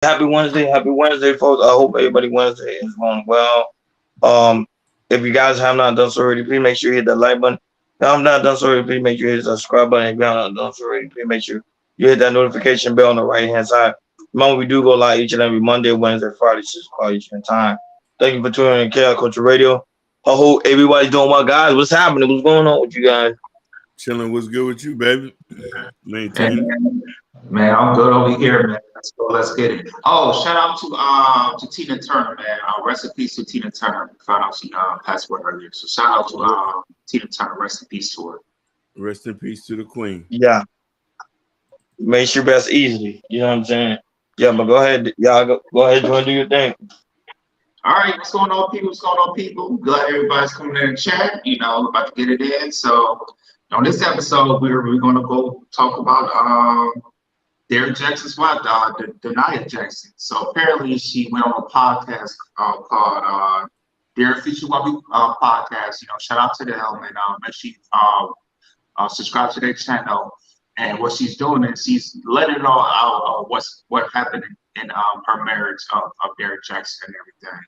Happy Wednesday, folks. I hope everybody Wednesday is going well. Um, if you guys have not done so already, please make sure you hit the like button. If you have not done so already, please make sure you hit the subscribe button. If you have not done so already, please make sure you hit that notification bell on the right hand side. Remember, we do go live each and every Monday, Wednesday, Friday, 6 o'clock Eastern time. Thank you for tuning in to Chaos Culture Radio. I hope everybody's doing well, guys. What's happening? What's going on with you guys? Chilling. What's good with you, baby? Hey, Maintaining. man, I'm good over here, man. Let's go. Let's get it. Oh, shout out to Tina Turner, man. Rest in peace to Tina Turner. Found out she passed away earlier. So shout out to Tina Turner. Rest in peace to her. Rest in peace to the queen. Yeah. Make sure best easily. You know what I'm saying? Yeah, but go ahead. Y'all go ahead and do your thing. All right, what's going on, people? What's going on, people? Glad everybody's coming in the chat. You know, about to get it in. So on this episode, we're going to go talk about Derrick Jackson's wife, Denia Jackson. So apparently, she went on a podcast called Derrick Future Wifey podcast. You know, shout out to them and make sure you subscribe to their channel. And what she's doing is she's letting it all out what happened in her marriage of Derrick Jackson and everything.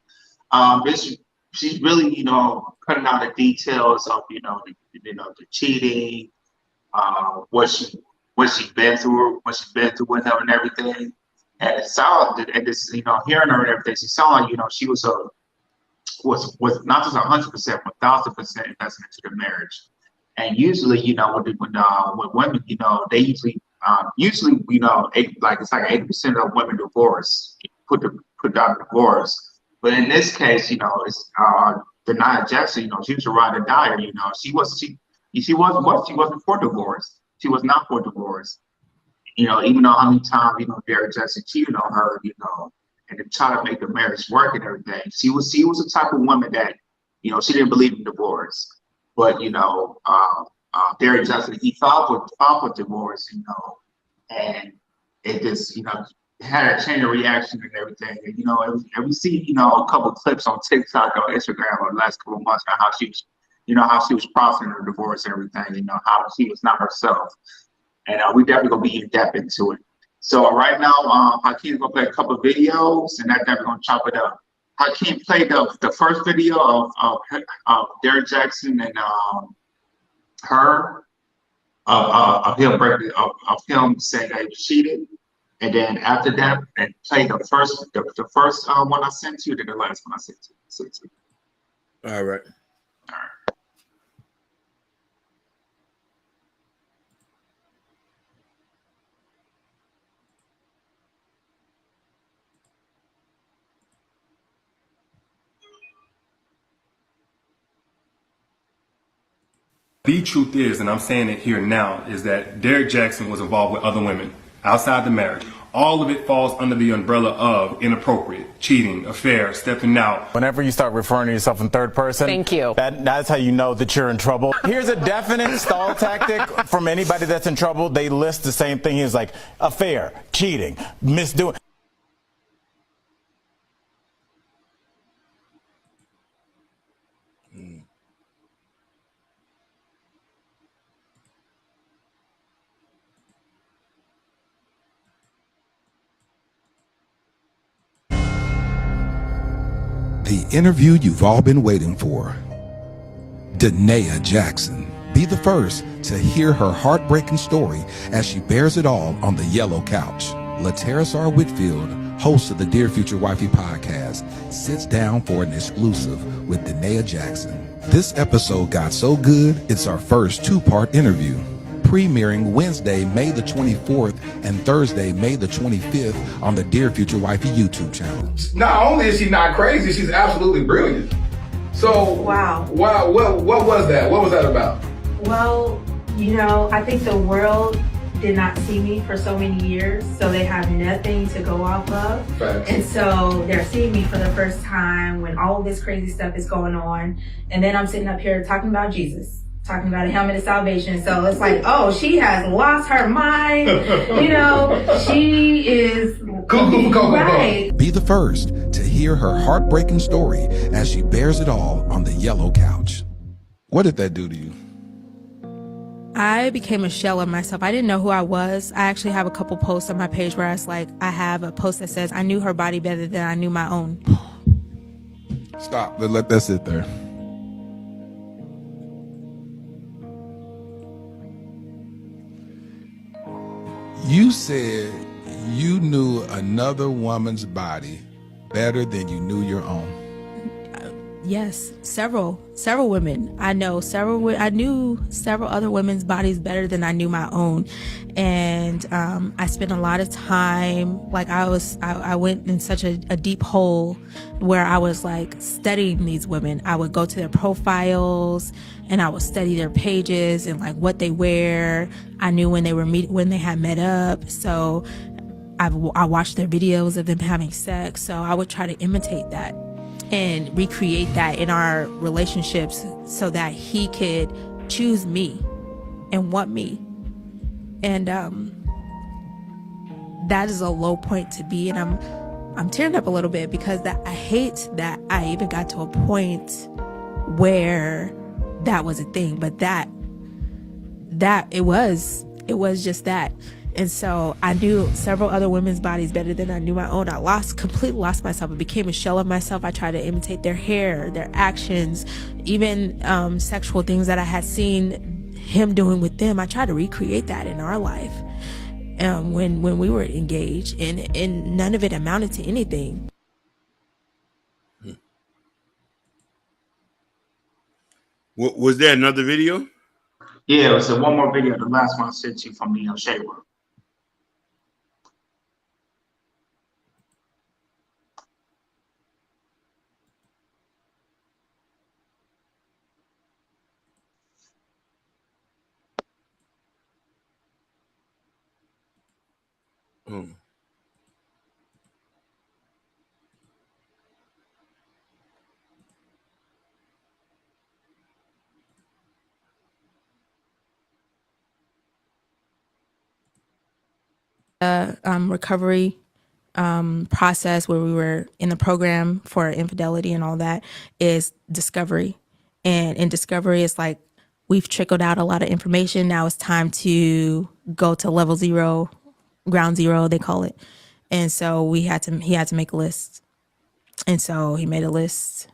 She's really, you know, cutting out the details of, the cheating, what she's been through with him and everything. And it sounded, and this, you know, hearing her and everything, she sounded like, you know, she was not just 100%, 1,000% invested into the marriage. And usually, you know, with women, you know, they usually, you know, it's like 80% of women divorce, put down divorce. But in this case, you know, it's Denia Jackson. You know, she was a ride or die. You know, she wasn't for divorce. She was not for divorce. You know, even though how many times, you know, Derrick Jackson cheated on her, you know, and to try to make the marriage work and everything. She was the type of woman that, you know, she didn't believe in divorce. But, you know, Derrick Jackson, he filed for divorce, you know, and it just, you know, had a chain of reaction and everything. And, you know, and we see, you know, a couple of clips on TikTok or Instagram over the last couple of months on how she was processing her divorce and everything, you know, how she was not herself. And we definitely going to be in depth into it. So right now, Hakeem's going to play a couple of videos and that's definitely going to chop it up. Hakeem played the first video of Derrick Jackson and her of him saying that he cheated, and then after that, and played the first one I sent you, then the last one I sent you. All right. The truth is, and I'm saying it here now, is that Derrick Jackson was involved with other women outside the marriage. All of it falls under the umbrella of inappropriate, cheating, affair, stepping out. Whenever you start referring to yourself in third person, thank you. That's how you know that you're in trouble. Here's a definite stall tactic from anybody that's in trouble. They list the same thing. He's like affair, cheating, misdoing. The interview you've all been waiting for. Denia Jackson. Be the first to hear her heartbreaking story as she bears it all on the yellow couch. LaTerrace R. Whitfield, host of the Dear Future Wifey podcast, sits down for an exclusive with Denia Jackson. This episode got so good, it's our first two-part interview, premiering Wednesday, May the 24th and Thursday, May the 25th on the Dear Future Wifey YouTube channel. Not only is she not crazy, she's absolutely brilliant. So, wow, what was that? What was that about? Well, you know, I think the world did not see me for so many years, so they have nothing to go off of. Facts. And so they're seeing me for the first time when all this crazy stuff is going on. And then I'm sitting up here talking about Jesus, talking about a helmet of salvation. So it's like, oh, she has lost her mind. You know, she is right. Be the first to hear her heartbreaking story as she bears it all on the yellow couch. What did that do to you? I became a shell of myself. I didn't know who I was. I actually have a couple posts on my page where it's like, I have a post that says, I knew her body better than I knew my own. Stop. Let that sit there. You said you knew another woman's body better than you knew your own. Yes, several women. I knew several other women's bodies better than I knew my own. And I spent a lot of time, like I went in such a deep hole where I was like studying these women. I would go to their profiles and I would study their pages and like what they wear. I knew when they had met up. So I watched their videos of them having sex. So I would try to imitate that and recreate that in our relationships so that he could choose me and want me. And that is a low point to be. And I'm tearing up a little bit because I hate that I even got to a point where that was a thing, but that it was just that. And so I knew several other women's bodies better than I knew my own. I completely lost myself. I became a shell of myself. I tried to imitate their hair, their actions, even sexual things that I had seen him doing with them. I tried to recreate that in our life when we were engaged, and none of it amounted to anything. Was there another video? Yeah, it was one more video. The last one I sent you from the shade room. Recovery process where we were in the program for infidelity and all that is discovery. And in discovery, it's like we've trickled out a lot of information. Now it's time to go to level 0, ground zero, they call it. And so he had to make a list. And so he made a list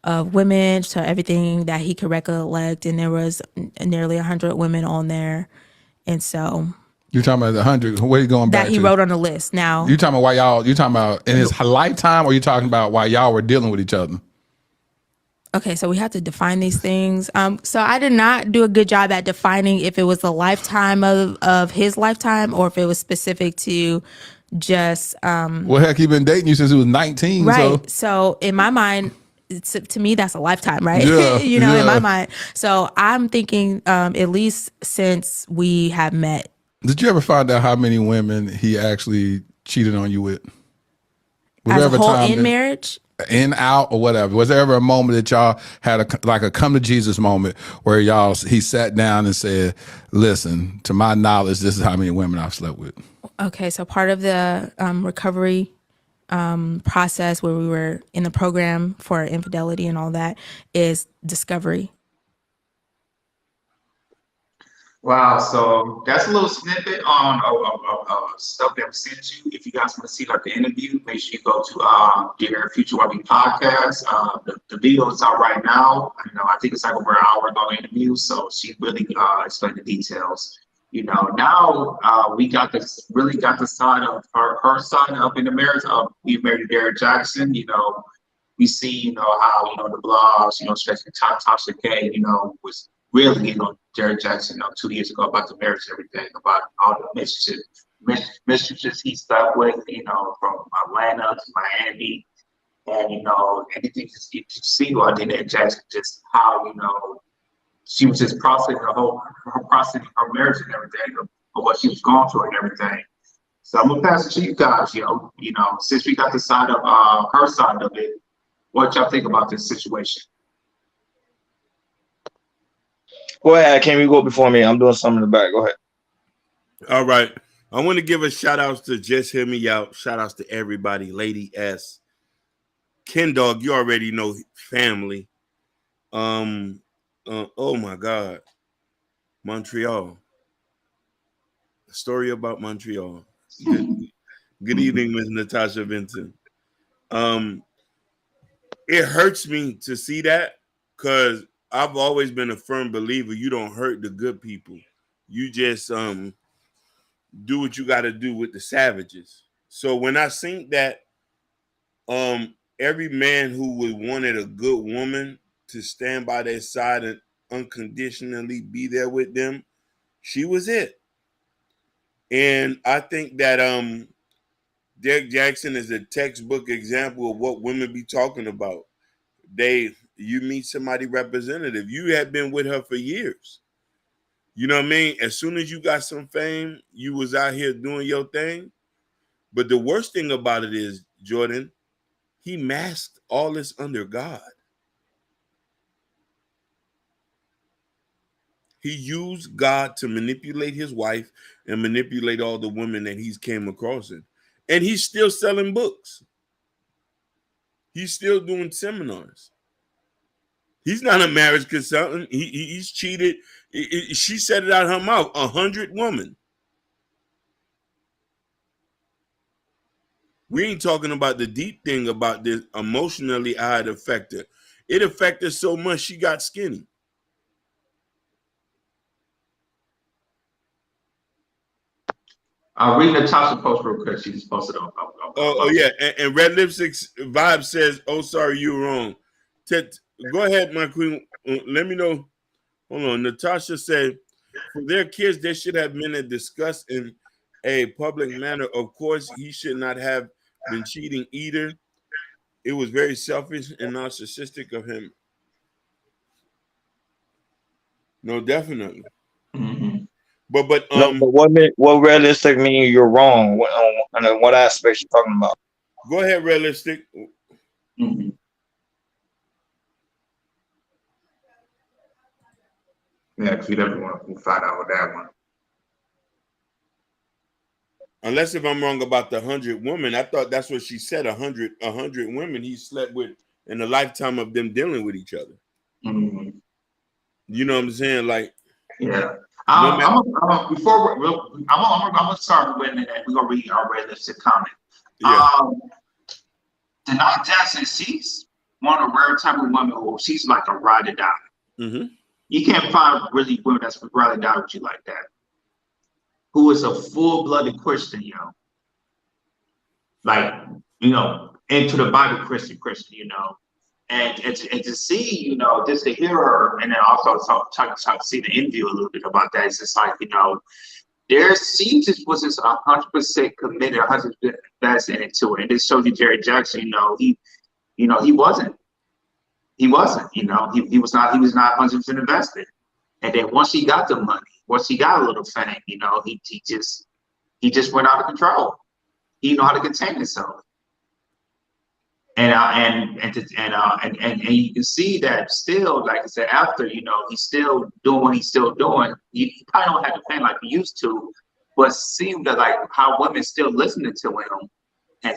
of women, so everything that he could recollect. And there was nearly 100 women on there. And so You're talking about the 100. Where are you going back that he to? wrote on the list. Now You talking about you talking about in his lifetime, or you talking about while y'all were dealing with each other? okay, so we have to define these things. So I did not do a good job at defining if it was the lifetime of his lifetime or if it was specific to just Well, heck, he been dating you since he was 19. right. So in my mind, to me that's a lifetime, right? Yeah, in my mind. So I'm thinking at least since we have met. Did you ever find out how many women he actually cheated on you with? Was As there a ever whole time in marriage? in, out, or whatever? Was there ever a moment that y'all had a come to Jesus moment where he sat down and said, listen, to my knowledge, this is how many women I've slept with? Okay, so part of the recovery process where we were in the program for infidelity and all that is discovery. Wow, so that's a little snippet on stuff that was sent to you. If you guys want to see like the interview, make sure you go to their Future Working podcast. The video is out right now. I think it's like over an hour long interview, so she really explained the details. Now we really got the side of her side up in the marriage of being married to Derrick Jackson. We see how the blogs, especially Tasha K, was really Derrick Jackson 2 years ago about the marriage and everything, about all the mistresses he slept with, from Atlanta to Miami, and anything you could see about Derrick Jackson, just how she was just processing processing her marriage and everything, of what she was going through and everything. So I'm gonna pass it to you guys. Since we got the side of her side of it, what y'all think about this situation? Go ahead. Can you go before me? I'm doing something in the back. Go ahead. All right. I want to give a shout outs to Just Hear Me Out. Shout outs to everybody. Lady S. Ken Dog, you already know family. Oh my God. Montreal. A story about Montreal. Good evening, Ms. Natasha Vincent. It hurts me to see that because I've always been a firm believer you don't hurt the good people. You just do what you got to do with the savages. So when I think that every man who would wanted a good woman to stand by their side and unconditionally be there with them, she was it. And I think that Derrick Jackson is a textbook example of what women be talking about. You meet somebody representative. You had been with her for years. You know what I mean? As soon as you got some fame, you was out here doing your thing. But the worst thing about it is, Jordan, he masked all this under God. He used God to manipulate his wife and manipulate all the women that he's came across in. And he's still selling books. He's still doing seminars. He's not a marriage consultant. He's cheated. She said it out of her mouth, 100 women. We ain't talking about the deep thing about this emotionally how it affected her. It affected her so much she got skinny. I'll read Natasha post real quick. She just posted on. Yeah, and Red Lipstick Vibe says, "Oh, sorry, you were wrong." Go ahead, my queen. Let me know. Hold on. Natasha said, "For their kids, they should have been discussed in a public manner. Of course, he should not have been cheating either. It was very selfish and narcissistic of him." No, definitely. Mm-hmm. But No, but what realistic mean you're wrong? On what aspect you're talking about? Go ahead, Realistic. Mm-hmm. Yeah, because we definitely want to find out with that one. Unless if I'm wrong about the 100 women, I thought that's what she said. 100 women he slept with in a lifetime of them dealing with each other. Mm-hmm. You know what I'm saying? Like, yeah. No I'm gonna start with it, and we're gonna read our realistic comment. Yeah. Denai Jackson, she's one of the rare type of women who she's like a ride or die. Mm-hmm. You can't find really women that's ride or die with you like that. Who is a full-blooded Christian, like into the Bible Christian, and to see, just to hear her, and then also talk to see the interview a little bit about that. It's just like, she just was just 100% committed, 100% invested into it. And this shows you Derrick Jackson, he wasn't. He wasn't, he was not 100% invested. And then once he got the money, once he got a little fame, he just went out of control. He didn't know how to contain himself. And you can see that still, like I said, after, he's still doing what he's still doing. He probably don't have the fame like he used to, but seemed that like how women still listening to him and,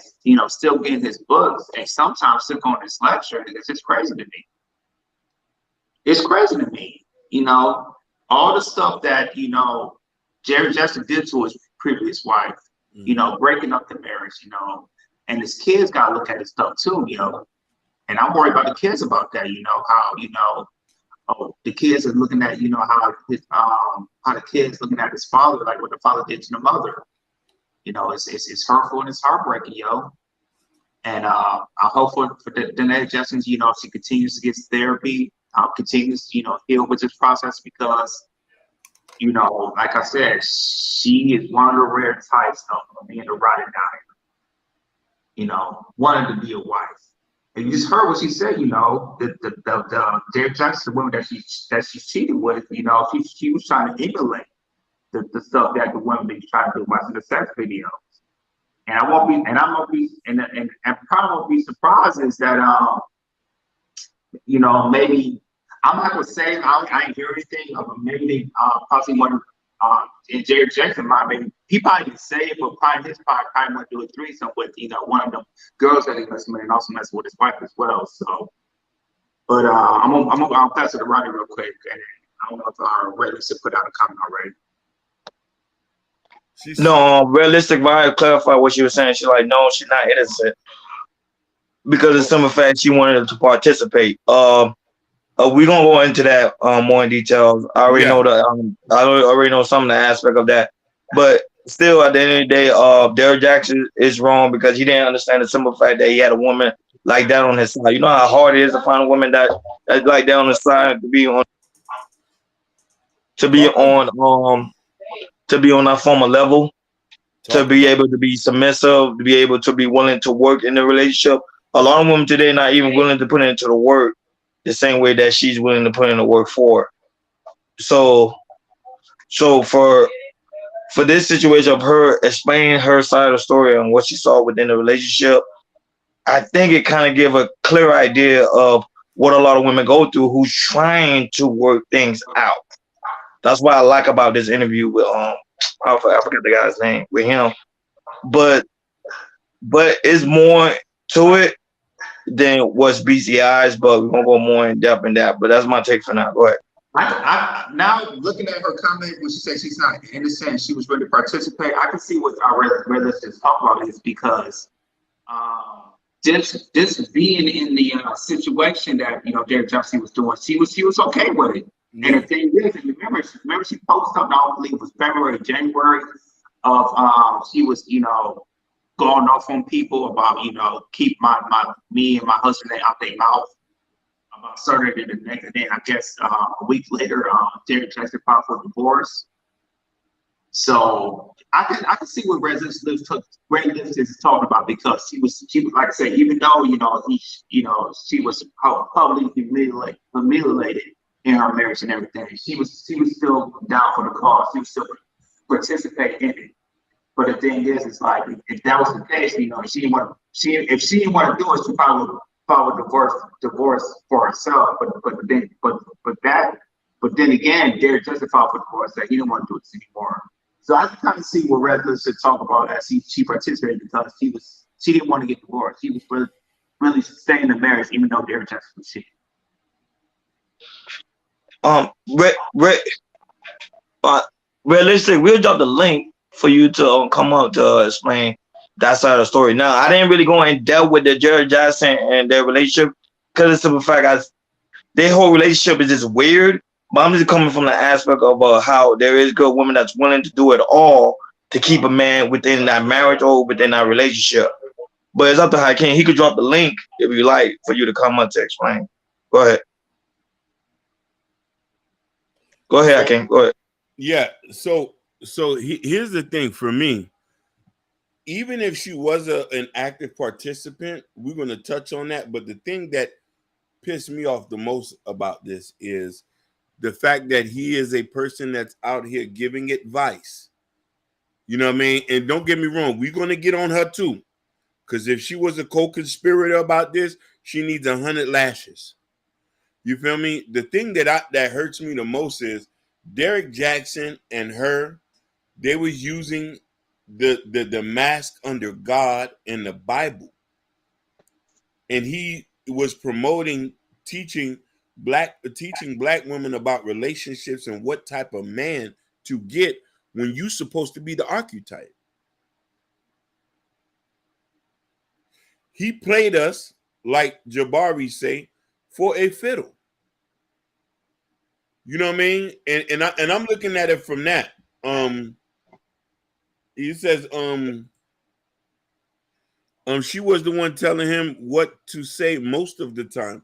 still getting his books and sometimes still going to his lecture. It's just crazy to me. It's crazy to me, all the stuff that, Derrick Jackson did to his previous wife, breaking up the marriage, and his kids got to look at his stuff too, and I'm worried about the kids about that, how, the kids are looking at, how the kids looking at his father, like what the father did to the mother. It's hurtful and it's heartbreaking, And I hope for Denai Jackson, she continues to get therapy, continues to, heal with this process because, like I said, she is one of the rare types of being a ride or die, wanting to be a wife. And you just heard what she said, the Derrick Jackson, the woman that she cheated with, she was trying to emulate the stuff that the women be trying to do watching the sex videos. And I probably won't be surprised is that maybe I'm not gonna say I ain't hear anything, but maybe possibly one in Derrick Jackson mind, maybe he probably didn't say it, but probably want to do a threesome with one of them girls that he messing with and also messing with his wife as well. So, but I'll pass it to Ronnie real quick, and I don't know if our Redness had put out a comment already. No, realistic vibe clarify what she was saying. She's like, no, she's not innocent because of some fact she wanted to participate. We gonna go into that more in details. I already know I already know some of the aspect of that, but still, at the end of the day, Derrick Jackson is wrong because he didn't understand the simple fact that he had a woman like that on his side. You know how hard it is to find a woman that's like that on his side to be on that former level, to be able to be submissive, to be able to be willing to work in the relationship. A lot of women today not even willing to put into the work the same way that she's willing to put in the work for. So for this situation of her explaining her side of the story and what she saw within the relationship, I think it kind of gave a clear idea of what a lot of women go through who's trying to work things out. That's what I like about this interview with I forgot the guy's name with him, but it's more to it than what's BCI's. But we're gonna go more in depth in that. But that's my take for now. Go ahead. I now looking at her comment when she said she's not innocent, she was ready to participate. I can see what our Redness is talking about is because just being in the situation that Derrick Jackson was doing, she was okay with it. And the thing is, and remember she posted something, I believe it was February, January of she was, going off on people about, keep me and my husband out their mouth about certain in the next day. I guess a week later, Derrick Jackson filed for divorce. So I can see what Redness is talking about because she was like I said, even though she was publicly humiliated in her marriage and everything, she was still down for the cause. She was still participating in it. But the thing is, it's like if that was the case, if she didn't want to do it, she probably would file a divorce for herself. But then again, Derrick Jackson filed for divorce that he didn't want to do this anymore. So I can kind of see what Redness should talk about as she participated because she didn't want to get divorced. She was really staying in the marriage even though Derrick Jackson was cheating. Realistic, we'll drop the link for you to come up to explain that side of the story. Now, I didn't really go in depth with the Derrick Jackson and their relationship because it's the fact their whole relationship is just weird. But I'm just coming from the aspect of how there is good women that's willing to do it all to keep a man within that marriage or within that relationship. But it's up to Hakeem. He could drop the link if you like for you to come up to explain. Go ahead. Go ahead, Hakeem. Go ahead. Yeah. So here's the thing for me. Even if she was an active participant, we're going to touch on that. But the thing that pissed me off the most about this is the fact that he is a person that's out here giving advice. You know what I mean? And don't get me wrong, we're going to get on her too. Because if she was a co-conspirator about this, she needs 100 lashes. You feel me? The thing that hurts me the most is Derrick Jackson and her, they were using the mask under God in the Bible. And he was teaching black women about relationships and what type of man to get when you're supposed to be the archetype. He played us, like Jabari say, for a fiddle. You know what I mean? And I'm looking at it from that. He says she was the one telling him what to say most of the time.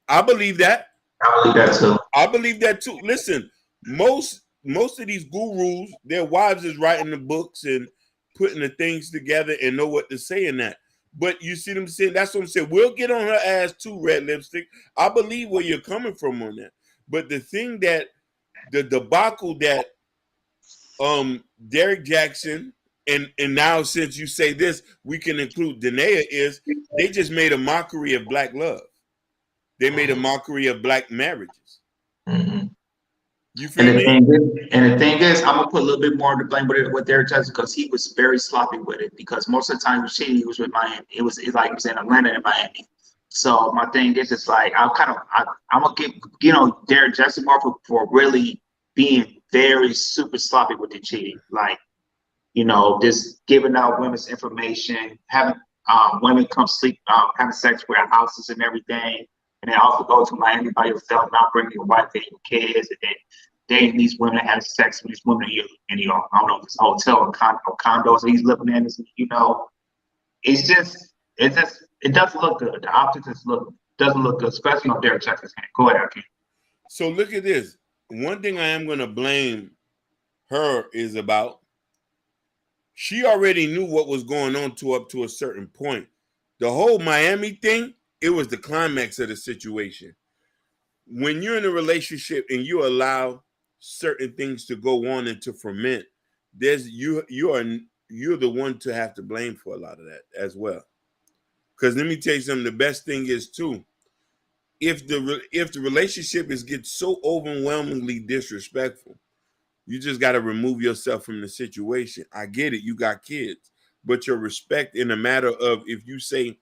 I believe that. I believe that too. Listen, most of these gurus, their wives is writing the books and putting the things together and know what to say in that. But you see them saying, that's what I'm saying. We'll get on her ass too, Red Lipstick. I believe where you're coming from on that. But the thing that the debacle that Derrick Jackson and now since you say this, we can include Danae is they just made a mockery of black love. They made a mockery of black marriages. Mm-hmm. You feel me? And the thing is, I'm gonna put a little bit more of the blame with Derrick Jackson because he was very sloppy with it. Because most of the time he was with Miami. It was like he was in Atlanta and Miami. So my thing is, it's like I'm gonna give Derrick Jackson more for really being very super sloppy with the cheating, like just giving out women's information, having women come sleep, having sex with our houses and everything, and then also go to Miami by yourself, not bringing your wife and your kids, and then dating these women, having sex with these women in I don't know, this hotel or condos that he's living in. It doesn't look good. The optics doesn't look good, especially on Derrick Jackson's hand. Go ahead, King. So look at this. One thing I am going to blame her is about, she already knew what was going on up to a certain point. The whole Miami thing, it was the climax of the situation. When you're in a relationship and you allow certain things to go on and to ferment, you're the one to have to blame for a lot of that as well. Because let me tell you something, the best thing is too, if the relationship gets so overwhelmingly disrespectful, you just got to remove yourself from the situation. I get it, you got kids, but your respect in a matter of, if you say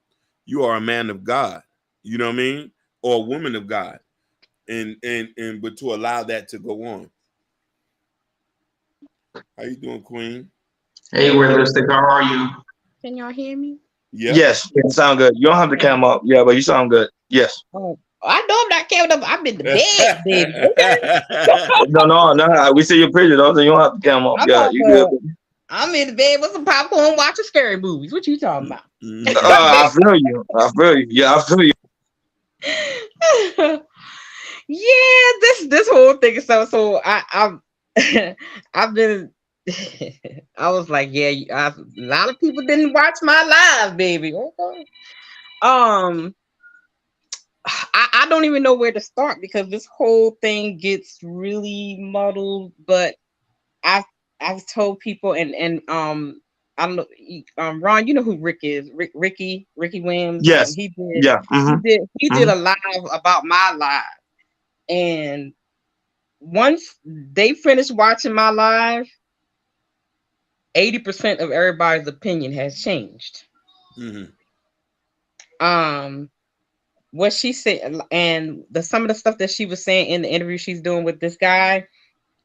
you are a man of God, you know what I mean, or a woman of God, and but to allow that to go on. How you doing, Queen? Hey, Realistic, how are you? Can y'all hear me? Yep. Yes, you sound good. You don't have to cam up. Yeah, but you sound good. Yes. Oh, I know I'm not camming up. I'm in the bed, baby. Okay. No. We see your picture though, so you don't have to cam up. Yeah, you good. I'm in the bed with some popcorn watching scary movies. What you talking about? I feel you. Yeah, I feel you. Yeah, this whole thing is so I've been I was like, yeah, a lot of people didn't watch my live, baby. Okay. I don't even know where to start because this whole thing gets really muddled. But I've told people and I don't know, Ron, you know who Rick is? Ricky Williams. Yes. He did. Yeah. He did a live about my live, and once they finished watching my live, 80% of everybody's opinion has changed. Mm-hmm. What she said and some of the stuff that she was saying in the interview she's doing with this guy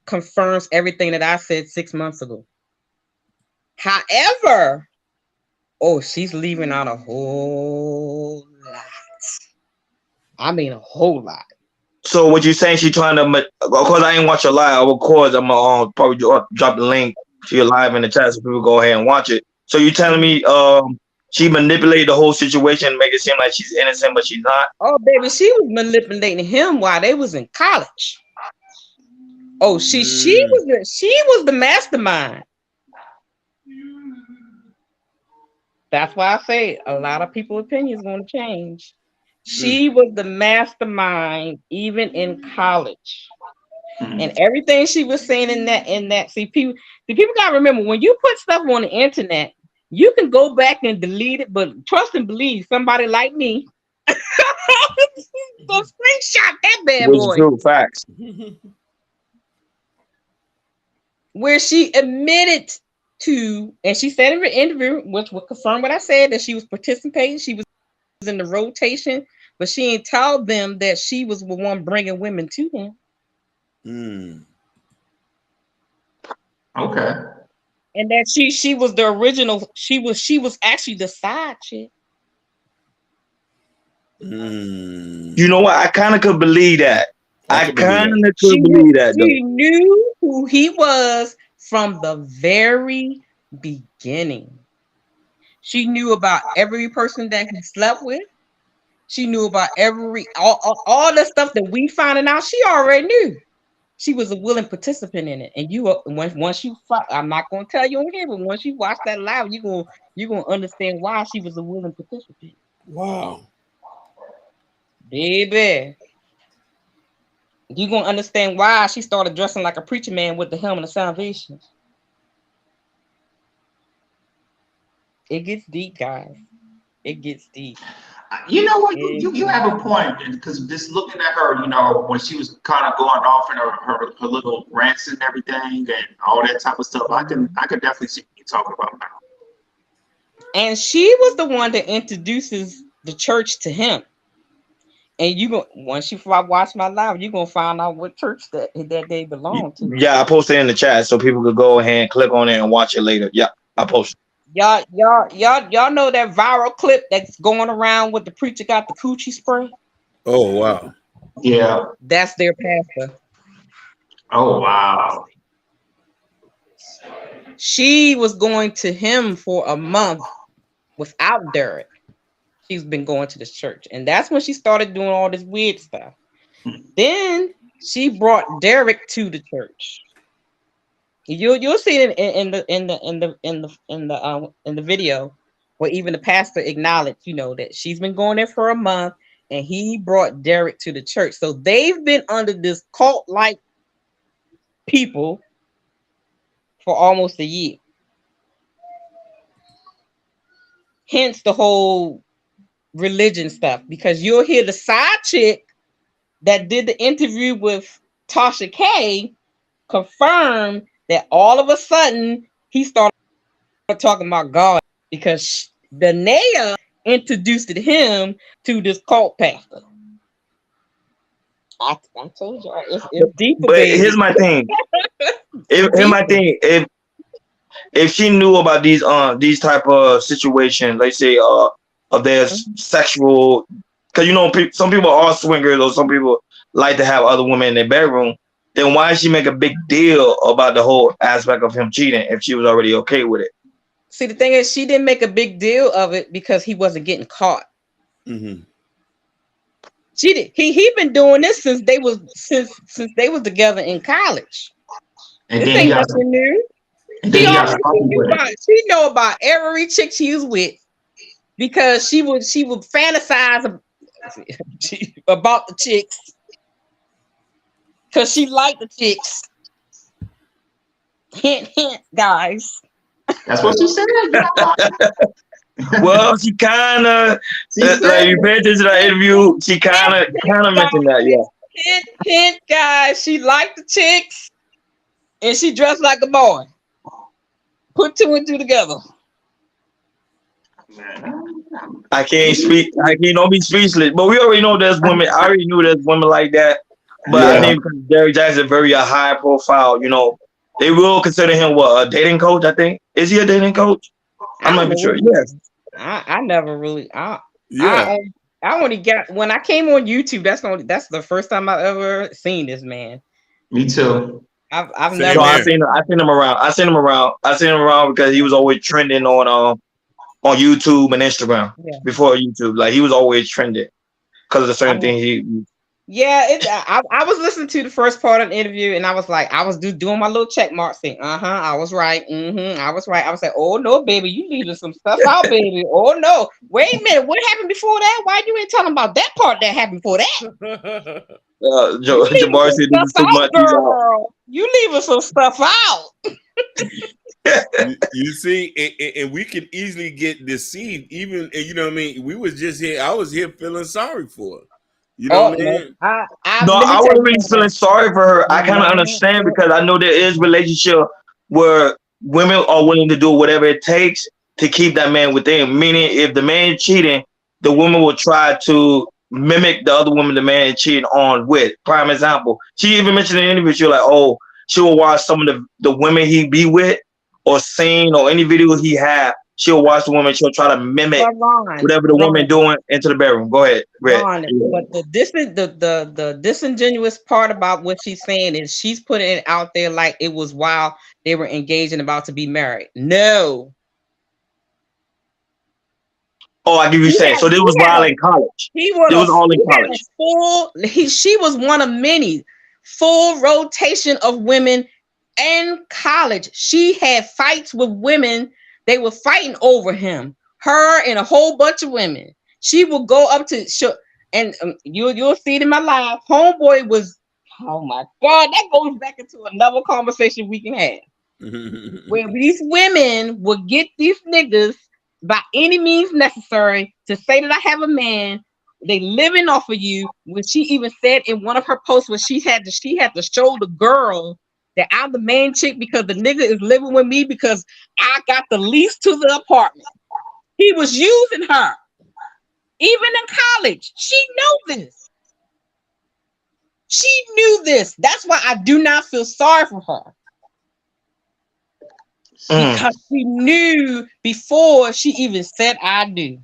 confirms everything that I said 6 months ago. However, she's leaving out a whole lot. I mean, a whole lot. So what you saying? She trying to? Of course, I ain't watch your live. Of course, I'm gonna probably drop the link to your live in the chat so people go ahead and watch it. So you telling me she manipulated the whole situation, make it seem like she's innocent, but she's not? Oh, baby, she was manipulating him while they was in college. Oh, she was the mastermind. That's why I say a lot of people's opinions going to change. She was the mastermind even in college. And everything she was saying in that people gotta remember, when you put stuff on the internet, you can go back and delete it, but trust and believe somebody like me go screenshot that bad boy. True facts. Where she admitted to, and she said in her interview, which would confirm what I said, that she was participating, she was in the rotation, but she ain't told them that she was the one bringing women to them. Okay. And that she was the original. She was actually the side chick. You know what? I kind of could believe that. I kind of could believe that. She knew who he was from the very beginning. She knew about every person that he slept with. She knew about all the stuff that we finding out. She already knew. She was a willing participant in it. And once you, I'm not going to tell you on here, but once you watch that live, you're gonna understand why she was a willing participant. Wow, baby, you're gonna understand why she started dressing like a preacher man with the helmet of salvation. It gets deep, guys. It gets deep. You know what? You have a point, because just looking at her, when she was kind of going off in her little rants and everything and all that type of stuff, I could definitely see what you're talking about now. And she was the one that introduces the church to him. And you go once you watch my live, you're gonna find out what church that they belong to. Yeah, I posted it in the chat so people could go ahead and click on it and watch it later. Yeah, I posted. Y'all know that viral clip that's going around with the preacher got the coochie spray? Oh wow. Yeah. That's their pastor. Oh wow. She was going to him for a month without Derrick. She's been going to this church, and that's when she started doing all this weird stuff. Then she brought Derrick to the church. You'll see it in the video where even the pastor acknowledged, that she's been going there for a month, and he brought Derrick to the church. So they've been under this cult-like people for almost a year. Hence the whole religion stuff, because you'll hear the side chick that did the interview with Tasha K confirm that all of a sudden he started talking about God because Danae introduced him to this cult pastor. I told you it's deeper. But baby. here's my thing. Here's my thing. If she knew about these type of situations, let's say of their sexual, because some people are swingers or some people like to have other women in their bedroom, then why did she make a big deal about the whole aspect of him cheating if she was already okay with it? See, the thing is, she didn't make a big deal of it because he wasn't getting caught. Mm-hmm. She did. He been doing this since they was together in college. And This then ain't nothing new. She know about every chick she was with because she would fantasize about the chicks because she liked the chicks. Hint, hint, guys. That's what she said. Well, she kind of, like, you pay attention to that interview, she kind of mentioned that, yeah. Hint, hint, guys. She liked the chicks, and she dressed like a boy. Put two and two together. I can't speak. Don't be speechless. But we already know there's women. I already knew there's women like that. But I think Derrick Jackson is very high profile. They will consider him a dating coach. I think is he a dating coach? I'm not even sure. Yes. I never really. I only got when I came on YouTube. That's the first time I've ever seen this man. Me too. I've Same never. I seen him around. I seen him around because he was always trending on YouTube and Instagram before YouTube. Like he was always trending because of the certain thing he. Yeah, I was listening to the first part of the interview, and I was like, I was doing my little check mark thing. I was right. I was right. I was like, oh no, baby, you leaving some stuff out, baby. Oh no, wait a minute, what happened before that? Why you ain't telling about that part that happened before that? Jabari said this is too much. Girl, you leaving some stuff out. You see, and we can easily get deceived. Even what I mean. We was just here. I was here feeling sorry for her. You know what I mean? I wasn't really feeling sorry for her. I kind of understand because I know there is relationship where women are willing to do whatever it takes to keep that man within. Meaning, if the man cheating, the woman will try to mimic the other woman the man cheating on with. Prime example. She even mentioned in the interview, she was like, oh, she will watch some of the women he be with or seen or any video he have. She'll watch the woman. She'll try to mimic whatever the woman doing into the bedroom. Go ahead, Ron, but the disingenuous part about what she's saying is she's putting it out there like it was while they were engaged and about to be married. No. Oh, I give you saying. So this was while in college. It was all in college. She was one of many full rotation of women in college. She had fights with women. They were fighting over him, her and a whole bunch of women. She would go up to and you'll see it in my live. Homeboy was, oh my God, that goes back into another conversation we can have. Where these women would get these niggas by any means necessary to say that I have a man. They living off of you. When she even said in one of her posts where she had to show the girl that I'm the main chick because the nigga is living with me because I got the lease to the apartment. He was using her. Even in college. She knows this. She knew this. That's why I do not feel sorry for her. Because she knew before she even said I do.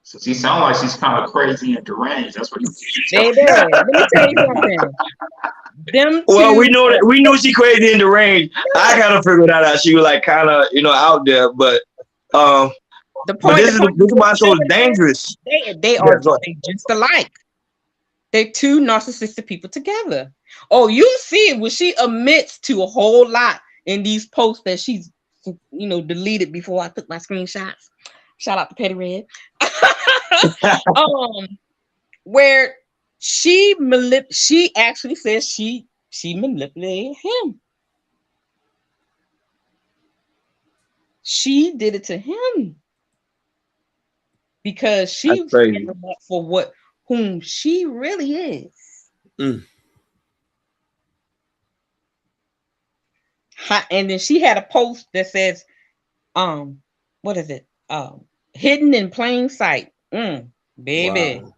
So she sounds like she's kind of crazy and deranged. That's what you Baby, let me tell you something. Them Well, we two. know that we knew she crazy in the range. I kind of figured out that she was like kind of out there, but this is why it's so dangerous. They are just alike. They're two narcissistic people together. Oh, you see it when she admits to a whole lot in these posts that she's deleted before I took my screenshots. Shout out to Petty Red. Where she actually says she manipulated him. She did it to him because she stands up for whom she really is. And then she had a post that says, what is it? Hidden in plain sight. Baby. Wow.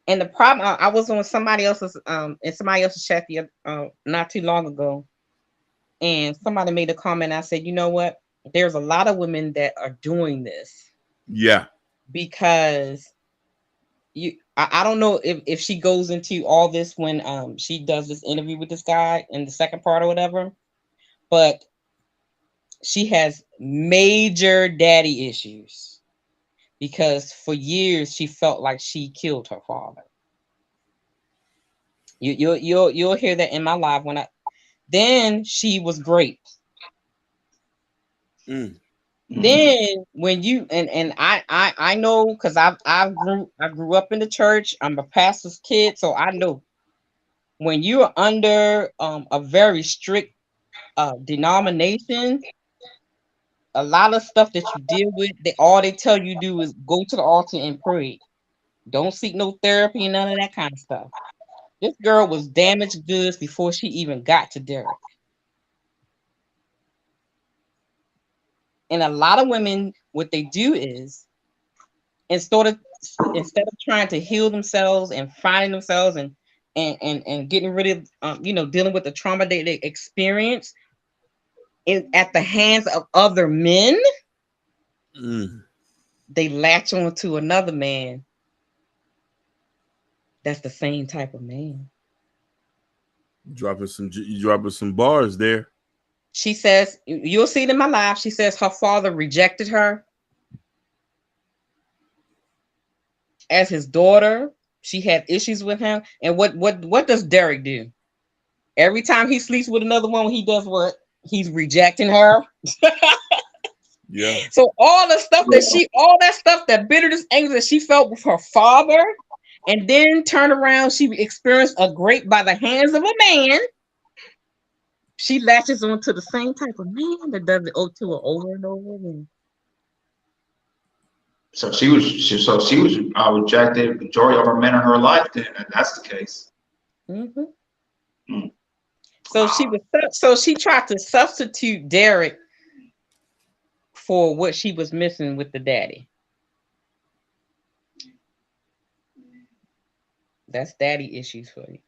And the problem, I was on somebody else's chat not too long ago, and somebody made a comment. I said, you know what? There's a lot of women that are doing this. Yeah. Because I don't know if she goes into all this when she does this interview with this guy in the second part or whatever, but she has major daddy issues because for years she felt like she killed her father. You'll hear that in my live then she was raped. Then when you and I know because I grew up in the church. I'm a pastor's kid, so I know when you're under a very strict denomination, a lot of stuff that you deal with, all they tell you do is go to the altar and pray. Don't seek no therapy and none of that kind of stuff. This girl was damaged goods before she even got to Derrick. And a lot of women, what they do is, instead of trying to heal themselves and finding themselves and getting rid of, dealing with the trauma they experience at the hands of other men, they latch on to another man that's the same type of man. You dropping some bars there. She says, you'll see it in my life. She says her father rejected her as his daughter. She had issues with him. And what does Derrick do? Every time he sleeps with another woman, he does what? He's rejecting her. Yeah. So all that stuff, that bitterness, anger that she felt with her father, and then turn around, she experienced a rape by the hands of a man. She latches on to the same type of man that does it to her over and over again. So she was rejected majority of her men in her life. Then, and that's the case. So she tried to substitute Derrick for what she was missing with the daddy. That's daddy issues for you.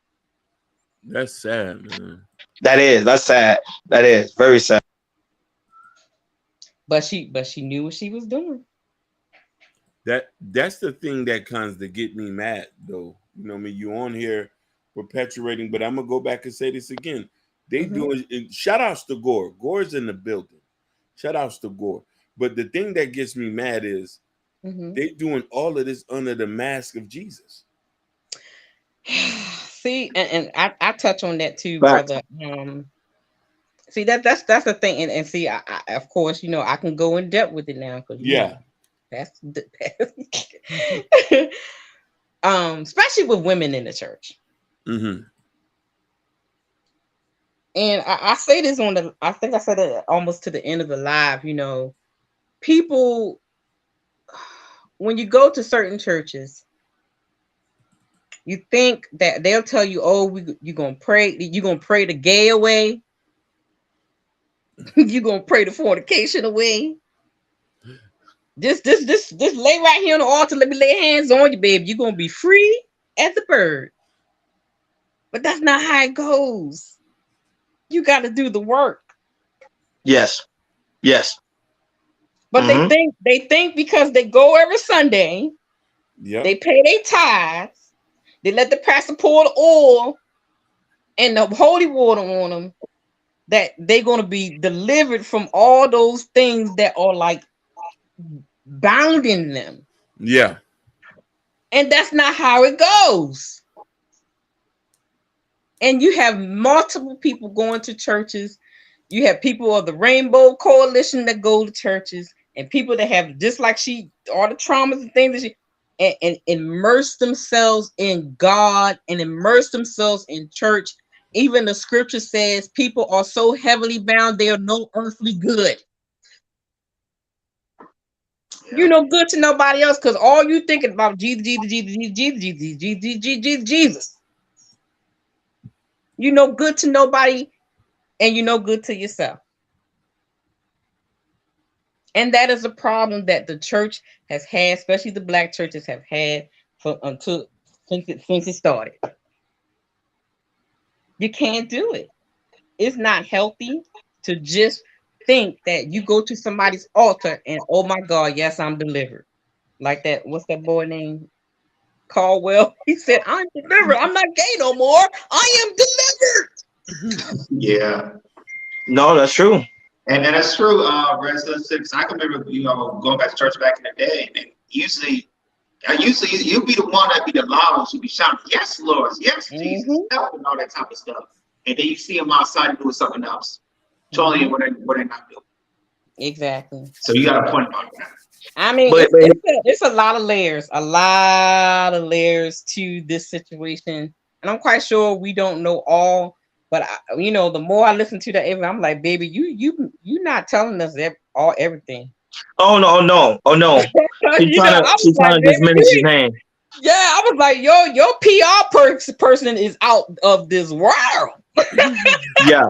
That's sad, man. That's sad. That is very sad. But she knew what she was doing. That's the thing that comes to get me mad, though. You know what I mean? You on here perpetuating, but I'm gonna go back and say this again. They doing shout outs to Gore. Gore's in the building. Shout outs to Gore. But the thing that gets me mad is they doing all of this under the mask of Jesus. See, and I touch on that too, brother. See that's the thing, and see, I of course, I can go in depth with it now because that's especially with women in the church. And I say this I think I said it almost to the end of the live. People, when you go to certain churches, you think that they'll tell you, "Oh, you're gonna pray. You're gonna pray the gay away. You're gonna pray the fornication away." Just lay right here on the altar. Let me lay hands on you, baby. You're gonna be free as a bird. But that's not how it goes. You got to do the work. Yes. But they think because they go every Sunday, they pay their tithes, they let the pastor pour the oil and the holy water on them, that they're gonna be delivered from all those things that are like bounding them. Yeah. And that's not how it goes. And you have multiple people going to churches. You have people of the Rainbow Coalition that go to churches, and people that have, just like all the traumas and things that and immerse themselves in God and immerse themselves in church. Even the scripture says people are so heavily bound, they are no earthly good. You're no good to nobody else because all you thinking about Jesus. You're no good to nobody, and you're no good to yourself. And that is a problem that the church has had, especially the black churches have had since it started. You can't do it. It's not healthy to just think that you go to somebody's altar and, oh my God, yes, I'm delivered. Like that, what's that boy name? Caldwell. He said, I'm delivered. I'm not gay no more. I am delivered. Yeah. No, that's true. And that's true, because I can remember, going back to church back in the day, and usually you'll be the one that be the loudest, you be shouting, yes, Lord, yes, Jesus, help, and all that type of stuff. And then you see them outside doing something else, totally what they're not doing. Exactly. So you got a point about that. I mean, it's a lot of layers to this situation, and I'm quite sure we don't know all. But the more I listen to that, I'm like, baby, you not telling us everything. Oh no. She's trying to diminish his name. Yeah, I was like, your PR person is out of this world. Yeah,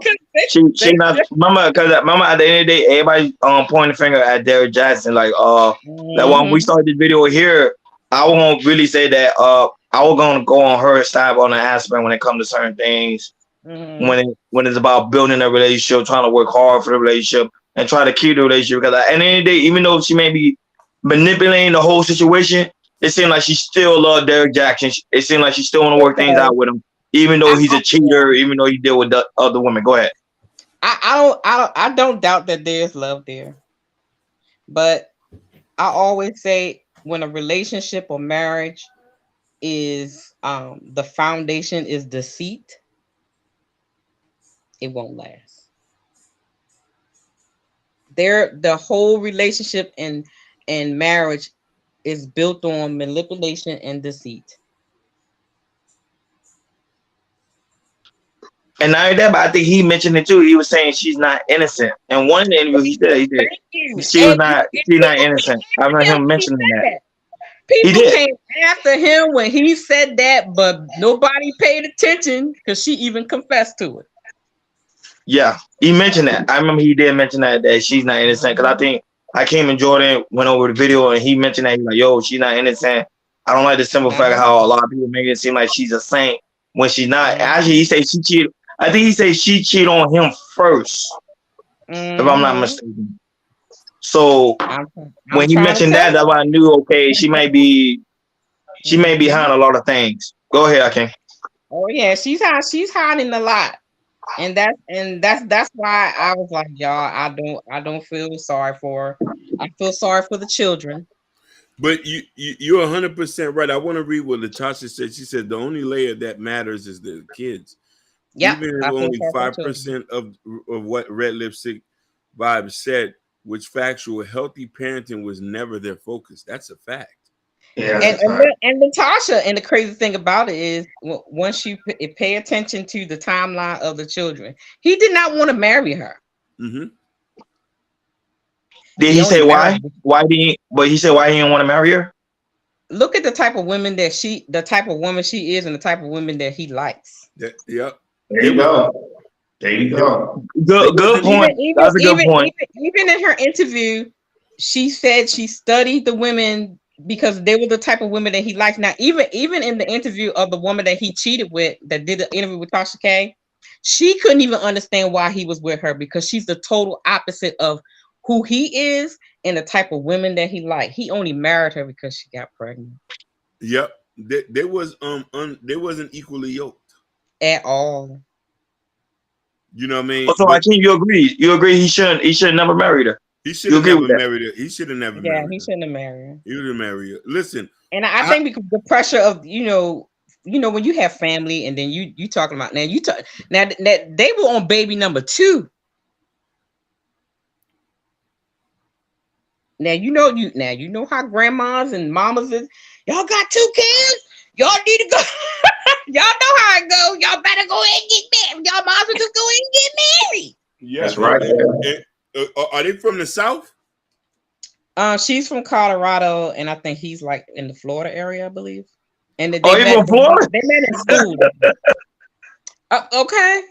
she not mama, because mama, at the end of the day, everybody pointing the finger at Derrick Jackson. Like that when we started this video here, I won't really say that I was gonna go on her side on the aspect when it comes to certain things. When it's about building a relationship, trying to work hard for the relationship and try to keep the relationship, because at the end of the day, even though she may be manipulating the whole situation, it seemed like she still loved Derrick Jackson. It seemed like she still want to work things out with him, even though he's a cheater, even though he deal with the other women. Go ahead. I don't doubt that there's love there, but I always say when a relationship or marriage is the foundation is deceit, it won't last. The whole relationship and marriage is built on manipulation and deceit. And not only that, but I think he mentioned it too. He was saying she's not innocent. And one interview he said she's not innocent. I remember him mentioning that. People came after him when he said that, but nobody paid attention because she even confessed to it. Yeah, he mentioned that. I remember he did mention that she's not innocent, because I think Hakeem and Jordan went over the video and he mentioned that. He's like, yo, she's not innocent. I don't like the simple fact how a lot of people make it seem like she's a saint when she's not. Actually, he said she cheated. I think he said she cheated on him first, if I'm not mistaken. So when he mentioned that, that's why I knew, okay, she may be behind a lot of things. Go ahead, Hakeem. Oh yeah, she's hiding a lot. And that's why I was like, y'all, I don't feel sorry for her. I feel sorry for the children. But you're 100% right. I want to read what Latasha said. She said the only layer that matters is the kids. Yeah, even if only 5% of what Red Lipstick Vibe said, which factual, healthy parenting was never their focus. That's a fact. Yeah, and Natasha, and the crazy thing about it is, once you pay attention to the timeline of the children, he did not want to marry her. Did he say why? Why did he? But he said why he didn't want to marry her. Look at the type of woman the type of woman she is, and the type of women that he likes. Yep. There you go. There you go. Good point. That's a good point. Even in her interview, she said she studied the women because they were the type of women that he liked. Now, even in the interview of the woman that he cheated with, that did the interview with Tasha K, she couldn't even understand why he was with her because she's the total opposite of who he is and the type of women that he liked. He only married her because she got pregnant. Yep. They wasn't equally yoked At all. You know what I mean? So I think you agree. You agree he shouldn't never married her. He should You have agree never with that? married her. He should have never Yeah, married he her. shouldn't have married her. He would have married her. Listen, And I think because the pressure of when you have family and then you talking about now they were on baby number 2. Now you know how grandmas and mamas is. Y'all got 2 kids. Y'all need to go. Y'all know how it goes. Y'all better go ahead and get married. Y'all might as well just go ahead and get married. yeah, That's right. Are they from the South? She's from Colorado, and I think he's like in the Florida area, I believe. And they He from Florida? They met in school. Okay,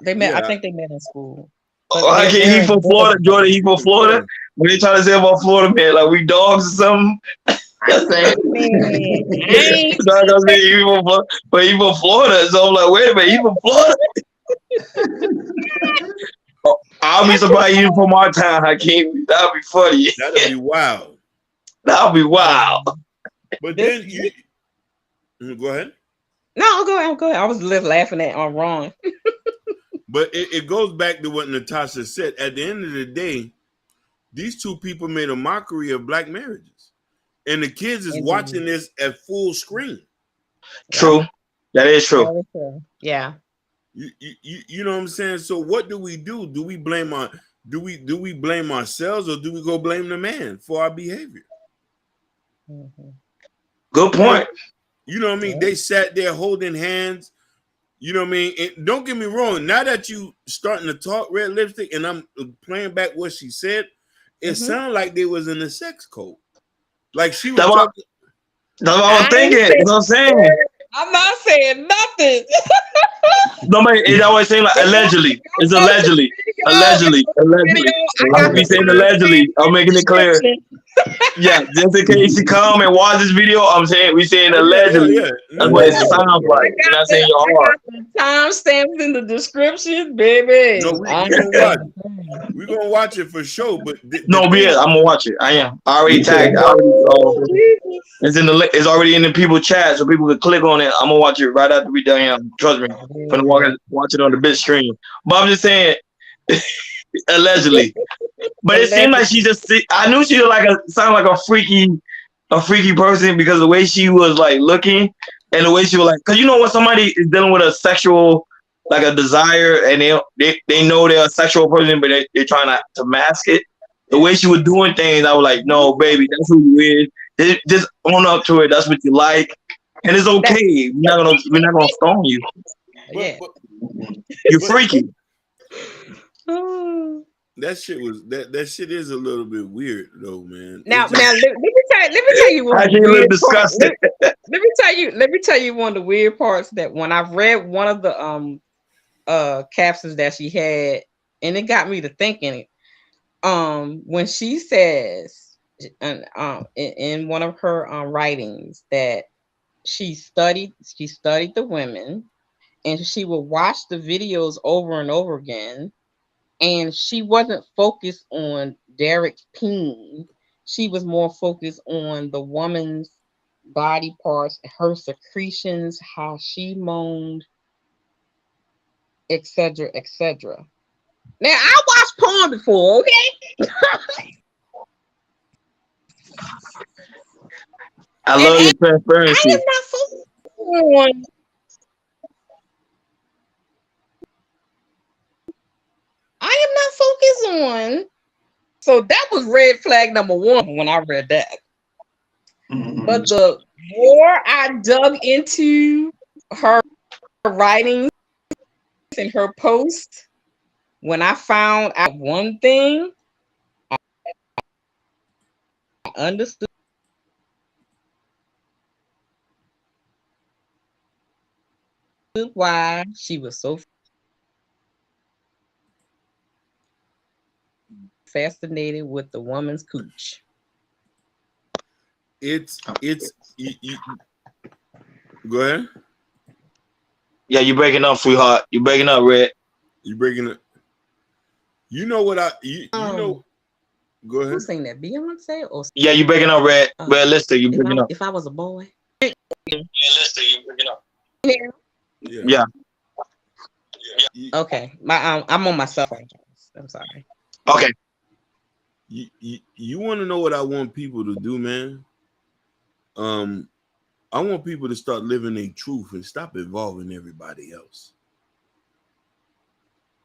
they met. Yeah. I think they met in school. He from Florida, Jordan. He from Florida. When they try to say about Florida, man, like we dogs or something. I say, So I gonna say he from Florida, but he from Florida. So I'm like, wait a minute, he from Florida? I'll be surprised you from our town, Hakeem. That'll be funny. That'll be wild. That'll be wild. But then you go ahead. No, go ahead. I was just laughing at Ron. But it goes back to what Natasha said. At the end of the day, these two people made a mockery of black marriages. And the kids is watching this at full screen. True. That is true. Yeah. You know what I'm saying? So what do we do? Do we blame ourselves or do we go blame the man for our behavior? Mm-hmm. Good point. You know what I mean? They sat there holding hands. You know what I mean? And don't get me wrong. Now that you starting to talk Red Lipstick and I'm playing back what she said, it sounded like they was in a sex code. Like she was talking. That's what I was thinking. You know what I'm saying? I'm not saying nothing. Nobody, it always seems like allegedly. It's allegedly. Allegedly. I'll be saying allegedly. I'm making it clear. Yeah, just in case you come and watch this video, I'm saying we saying allegedly. Yeah. That's what it sounds like. You're not saying your heart. Timestamps in the description, baby. No, we're gonna watch it for sure. But I'm gonna watch it. I am. I already tagged. It's already in the people chat, so people can click on it. I'm gonna watch it right after we done. Trust me. I'm gonna watch it on the big screen. But I'm just saying, allegedly. But it seemed like I knew she was sounded like a freaky person because the way she was like looking and the way she was like, because you know when somebody is dealing with a sexual, like a desire, and they know they're a sexual person, but they're trying to mask it. The way she was doing things, I was like, no, baby, that's who you is. Just own up to it. That's what you like, and it's okay. We're not gonna stone you. Yeah. You're freaky. That shit is a little bit weird though, man. Now let me tell you one. Disgusting. Let me tell you one of the weird parts that when I've read one of the captions that she had, and it got me to thinking. When she says in one of her writings that she studied the women, and she would watch the videos over and over again. And she wasn't focused on Derrick's peen. She was more focused on the woman's body parts, her secretions, how she moaned, etc., etc. Now, I watched porn before, okay? I love your transparency. I am not focused on. I am not focused on. So that was red flag number 1 when I read that. But the more I dug into her writings and her posts, when I found out one thing, I understood why she was so fascinated with the woman's cooch. It's go ahead. Yeah, you breaking up, sweetheart. You breaking up, Red. You breaking it. You know what you know. Go ahead. Who sang that? Beyonce or Yeah, you breaking up, Red. Red Lister, you breaking up. if I was a boy? Red Lister, you breaking up. Yeah. Okay, I'm on my cell phone. I'm sorry. Okay. You want to know what I want people to do, man? I want people to start living their truth and stop involving everybody else.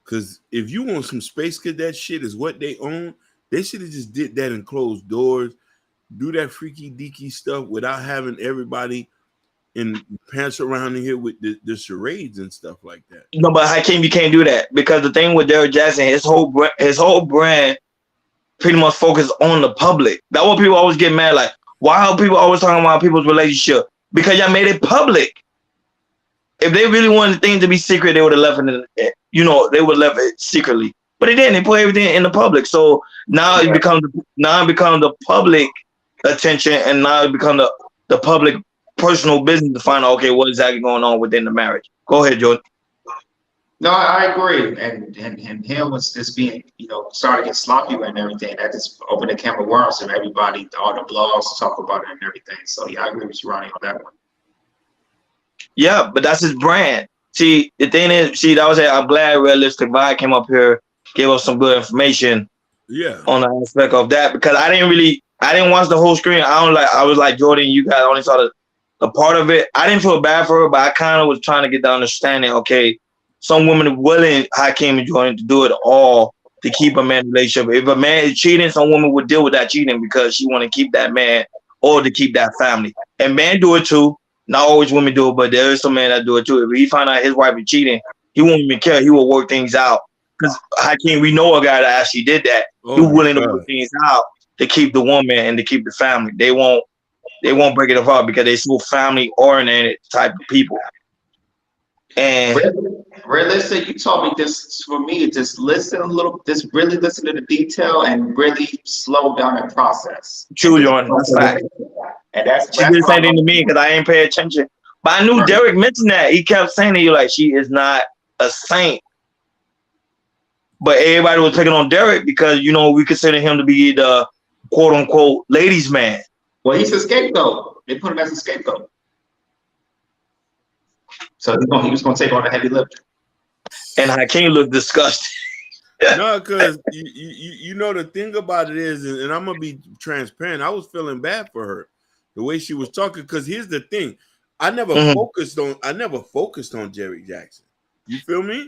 Because if you want some space cadet shit is what they own, they should have just did that in closed doors, do that freaky deaky stuff without having everybody in pants around in here with the charades and stuff like that. No, but Hakeem, you can't do that because the thing with Derrick Jackson, his whole brand pretty much focused on the public. That's what people always get mad. Like, why are people always talking about people's relationship? Because y'all made it public. If they really wanted things to be secret, they would have left it. They would have left it secretly. But they didn't. They put everything in the public. So now it becomes the public attention, and now it becomes the public personal business to find out, okay, what is exactly going on within the marriage. Go ahead, Jordan. No, I agree. And him was just being, started to get sloppy and everything. That just opened the can of worms and everybody, all the blogs talk about it and everything. So yeah, I agree with you, Ronnie, on that one. Yeah, but that's his brand. See, the thing is, that was it. I'm glad Realistic Vibe came up here, gave us some good information. Yeah. On the aspect of that, because I didn't watch the whole screen. I was like Jordan, you guys only saw the part of it. I didn't feel bad for her, but I kind of was trying to get the understanding. Okay, some women are willing, Hakeem and Jordan, to do it all to keep a man in a relationship. If a man is cheating, some woman would deal with that cheating because she want to keep that man or to keep that family. And men do it too. Not always women do it, but there is some men that do it too. If he find out his wife is cheating, he won't even care. He will work things out. Because Hakeem, we know a guy that actually did that. He's willing to work things out to keep the woman and to keep the family. They won't break it apart because they're so family oriented type of people. And Realistic, you told me this for me, just listen a little, just really listen to the detail and really slow down the process. True, Jordan, that's fact. And that's she did the same thing to me because I ain't pay attention. But I knew Derrick mentioned that. He kept saying to you like she is not a saint. But everybody was picking on Derrick because we consider him to be the quote unquote ladies' man. Well, he's a scapegoat. They put him as a scapegoat. So he was going to take on the heavy lifting. And Hakeem looked disgusted. No, because the thing about it is, and I'm gonna be transparent. I was feeling bad for her, the way she was talking. Because here's the thing, I never focused on Derrick Jackson. You feel me?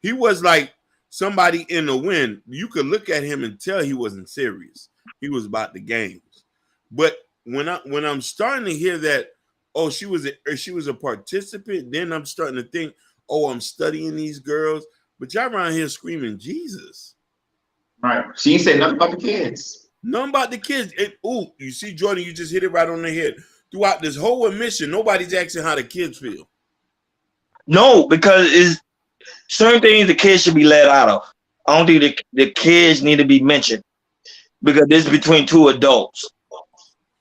He was like somebody in the wind. You could look at him and tell he wasn't serious. He was about the games. But when I'm starting to hear that, oh, she was a participant, then I'm starting to think, oh, I'm studying these girls. But y'all around here screaming Jesus. Right. She ain't say nothing about the kids. Nothing about the kids. You see, Jordan, you just hit it right on the head. Throughout this whole admission, nobody's asking how the kids feel. No, because it's certain things the kids should be let out of. I don't think the kids need to be mentioned because this is between two adults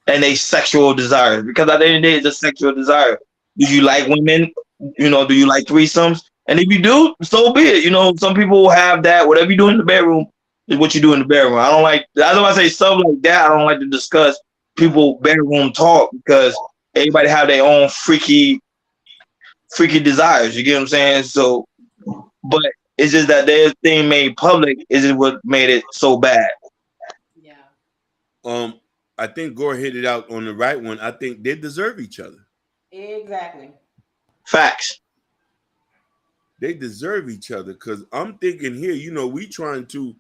and they sexual desires. Because at the end of the day, it's a sexual desire. Do you like women? Do you like threesomes? And if you do, so be it. Some people will have that. Whatever you do in the bedroom is what you do in the bedroom. I don't like. That's why I say stuff like that. I don't like to discuss people bedroom talk because everybody have their own freaky desires. You get what I'm saying? So, but it's just that their thing made public is what made it so bad. Yeah. I think Gore hit it out on the right one. I think they deserve each other. Exactly. Facts. They deserve each other because I'm thinking here, we trying to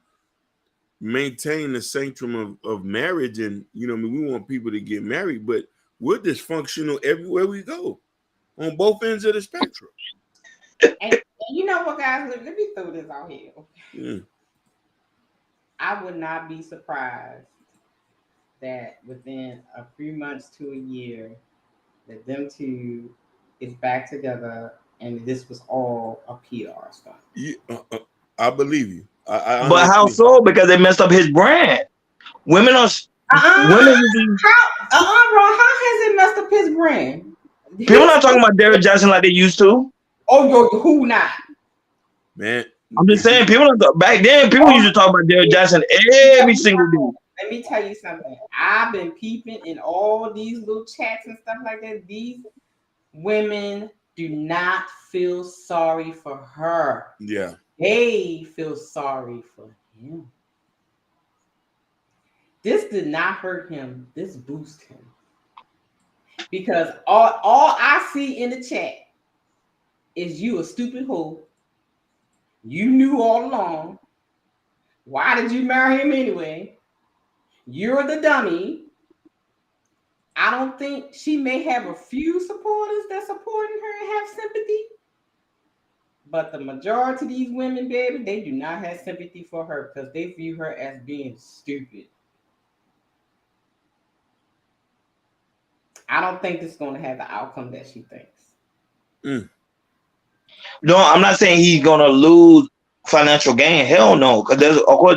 maintain the sanctum of marriage, and we want people to get married, but we're dysfunctional everywhere we go on both ends of the spectrum. And you know what, guys? Let me throw this out here. Yeah. I would not be surprised that within a few months to a year that them two is back together and this was all a PR stunt. I believe you. I But how honestly, so? Because they messed up his brand. Women are women. Bro, how has it messed up his brand? People not talking about Derrick Jackson like they used to. Oh, yo, who not? man, I'm just saying, people back then, people used to talk about Derrick Jackson every single day. Let me tell you something. I've been peeping in all these little chats and stuff like that. These women do not feel sorry for her. yeah. They feel sorry for him. This did not hurt him. This boosted him. Because all I see in the chat is you a stupid hoe. You knew all along. Why did you marry him anyway? You're the dummy. I don't think she may have a few supporters that supporting her and have sympathy. But the majority of these women, baby, they do not have sympathy for her because they view her as being stupid. I don't think this is going to have the outcome that she thinks. No, I'm not saying he's gonna lose financial gain. Hell no, because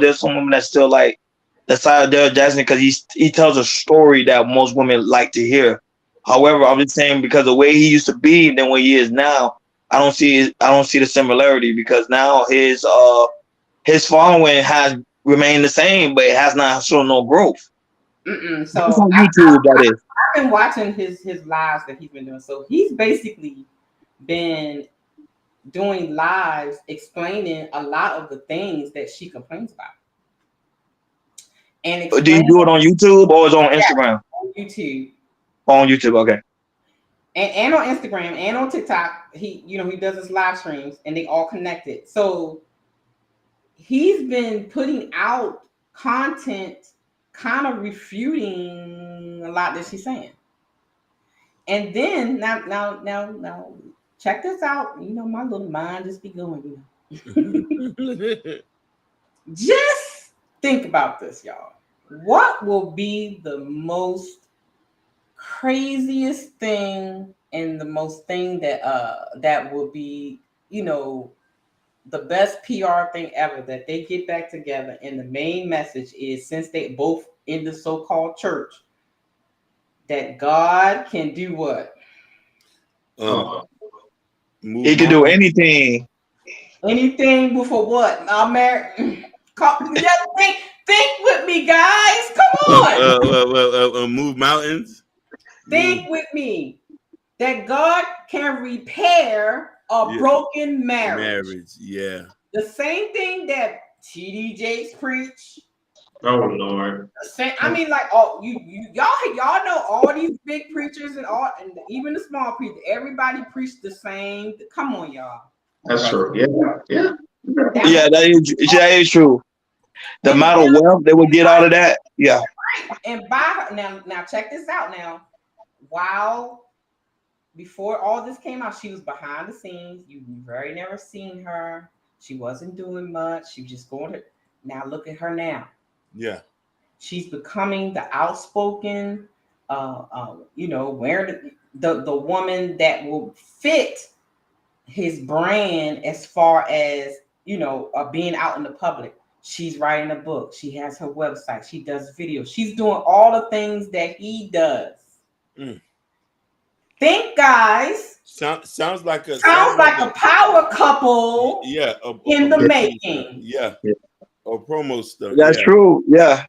there's some women that still like the side of Derrick Jackson because he tells a story that most women like to hear. However, I'm just saying because the way he used to be than what he is now, I don't see the similarity because now his following has remained the same, but it has not shown no growth. So that's on YouTube, that is. I've been watching his lives that he's been doing. So he's basically been doing lives explaining a lot of the things that she complains about. And Do you do it on YouTube or is it on Instagram? On YouTube. On YouTube, okay. And on Instagram and on TikTok, he does his live streams and they all connected. So he's been putting out content kind of refuting a lot that she's saying. And then now check this out. My little mind just be going, Just think about this, y'all. What will be the most craziest thing and the most thing that will be, the best PR thing ever that they get back together and the main message is since they both in the so-called church that God can do what? He can do anything. Anything before what? Think with me, guys. Come on. Move mountains. Think with me that God can repair a broken marriage. Yeah. The same thing that TD Jakes preach. Oh Lord. I mean, like, y'all know all these big preachers and even the small preachers. Everybody preached the same. Come on, y'all. That's true. Yeah. Yeah, that is true. The amount of wealth they would get out of that. Yeah. And now check this out now. While before all this came out, she was behind the scenes. You very never seen her. She wasn't doing much. She was just going to. Now look at her now. Yeah. She's becoming the outspoken, wearing the woman that will fit his brand as far as being out in the public. She's writing a book. She has her website. She does videos. She's doing all the things that he does. Think, guys. Sounds like a power couple. Yeah. In the making. Yeah. Or promo stuff. That's true. Yeah.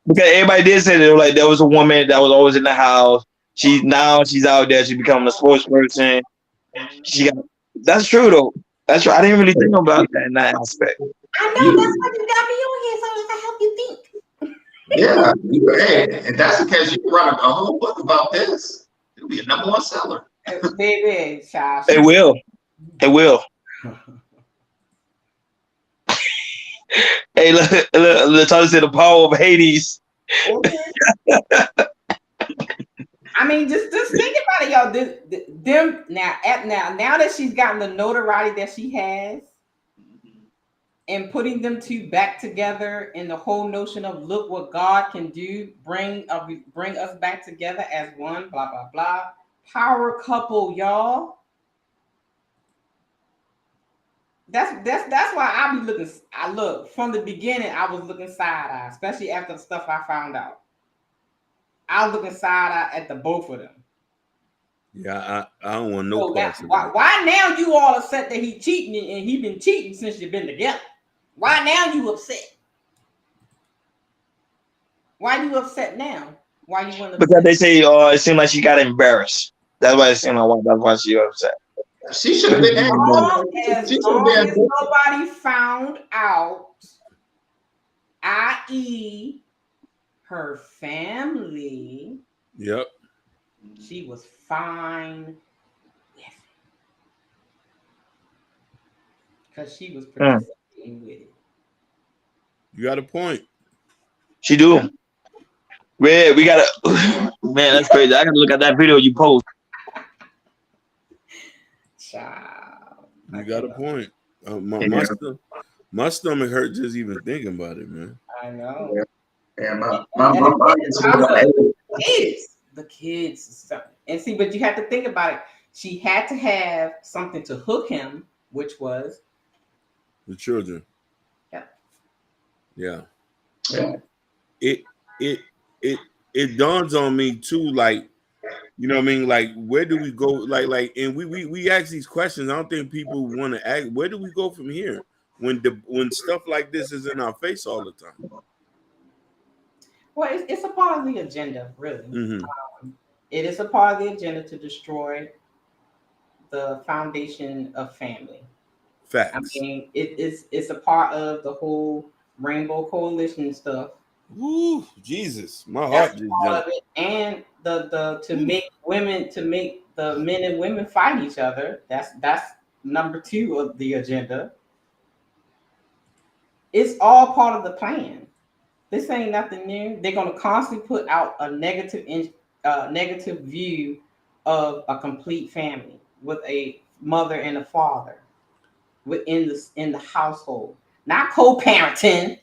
Because everybody did say that like there was a woman that was always in the house. She's out there. She's becoming a spokesperson. That's true though. That's true. I didn't really think about that in that aspect. I know that's what you got me on here, so I help you think. Yeah, and that's because you can run a whole book about this. It'll be a #1 seller. Baby, child. It will. Hey, let's talk to the power of Hades. Okay. I mean, just think about it, y'all. Now that she's gotten the notoriety that she has, and putting them two back together, in the whole notion of look what God can do, bring us back together as one. Blah blah blah. Power couple, y'all. That's why I be looking. I look from the beginning. I was looking side eye, especially after the stuff I found out. I was looking side eye at the both of them. Yeah, I don't want no parts of why, that. why now you all upset that he cheating and he been cheating since you've been together? Why now you upset? Why you upset now? Why you want to? Because they say it seemed like she got embarrassed. That's why it seemed like that's why she upset. She should have been As long as nobody found out, i.e., her family. Yep. She was fine because she was participating with it. You got a point. She do. We gotta. Man, that's crazy. I gotta look at that video you post. Child. You got a point. My stomach hurt just even thinking about it, man. I know. Yeah, my body is the kids. And see, but you have to think about it. She had to have something to hook him, which was the children. Yeah. It dawns on me too, like, you know what I mean? Like, where do we go? Like, and we ask these questions. I don't think people want to ask, where do we go from here when stuff like this is in our face all the time? Well, it's a part of the agenda, really. Mm-hmm. It is a part of the agenda to destroy the foundation of family. Facts. I mean, it's a part of the whole Rainbow Coalition stuff. Ooh, Jesus, my heart just jumped. And to make the men and women fight each other. That's number 2 of the agenda. It's all part of the plan. This ain't nothing new. They're gonna constantly put out a negative view of a complete family with a mother and a father in the household, not co-parenting,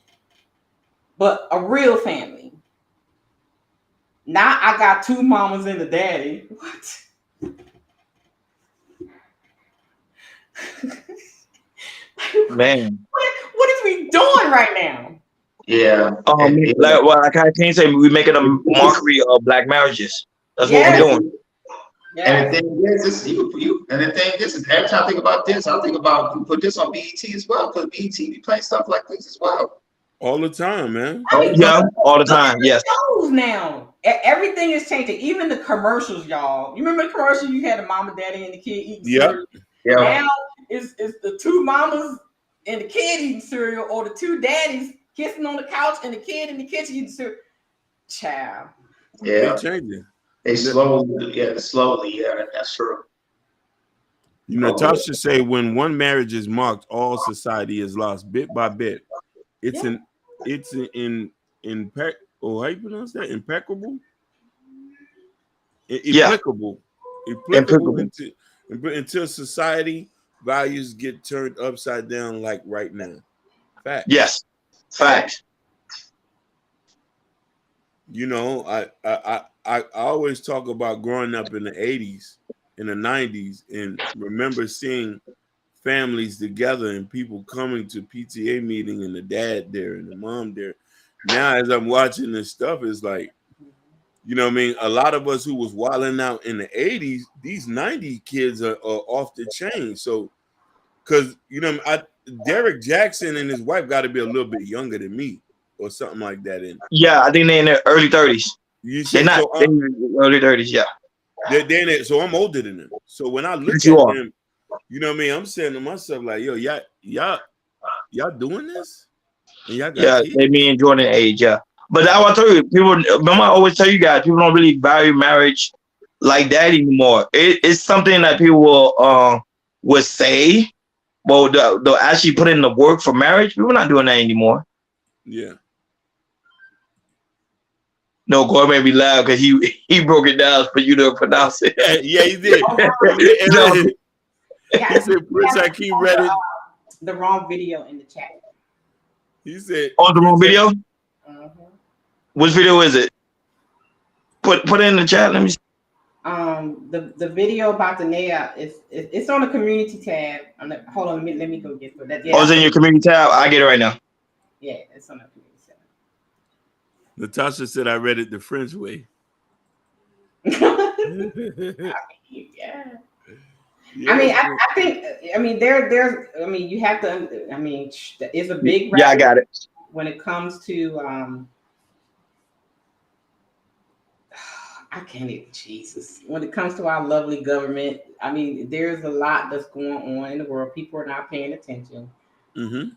but a real family. Now I got 2 mamas and a daddy. What? Man, what is we doing right now? Yeah. Like I can't say we making a mockery of black marriages. That's what we're doing. And the thing is, every time I think about this, I think about put this on BET as well, because BET be playing stuff like this as well. All the time, man. Yeah, all the time. Yes. Now everything is changing. Even the commercials, y'all. You remember the commercial? You had a mama, daddy, and the kid eating cereal. Yeah. Now it's the 2 mamas and the kid eating cereal, or the 2 daddies kissing on the couch and the kid in the kitchen eating cereal. Child. Yeah. They're changing. They slowly. Yeah, that's true. You know, Natasha say when one marriage is marked, all society is lost bit by bit. It's how you pronounce that? Impeccable? Applicable. Until society values get turned upside down like right now. Fact. Yes. Fact. You know, I always talk about growing up in the 80s, in the 90s, and remember seeing families together and people coming to PTA meeting and the dad there and the mom there. Now, as I'm watching this stuff, it's like, you know what I mean? A lot of us who was wilding out in the 80s, these 90 kids are off the chain. So, because, you know, Derrick Jackson and his wife got to be a little bit younger than me or something like that. Yeah, I think they're in their early 30s. They're not early 30s, yeah. They're so I'm older than them. So when I look at them, you know what I mean? I'm saying to myself, like, yo, y'all doing this? And y'all got kids? They be enjoying the age, yeah. But I want to tell you, people, remember I always tell you guys, people don't really value marriage like that anymore. It's something that people would say, but they'll actually put in the work for marriage. People are not doing that anymore. Yeah. No, Gore may be loud because he broke it down for you to pronounce it. Yeah, he did. He said, Prince Hakeem read it. The wrong video in the chat. He said, "Oh, the wrong video." Which video is it? Put it in the chat. Let me see. The video about the Naya it's on the community tab. Hold on, let me go get for that. Oh, it's in your community tab. I get it right now. Yeah, it's on the community tab. Natasha said I read it the French way. Yeah. I mean, I think, I mean, there's, I mean, you have to, I mean, it's a big. Yeah, I got it. When it comes to, I can't even, Jesus. When it comes to our lovely government, I mean, there's a lot that's going on in the world. People are not paying attention. Mm-hmm.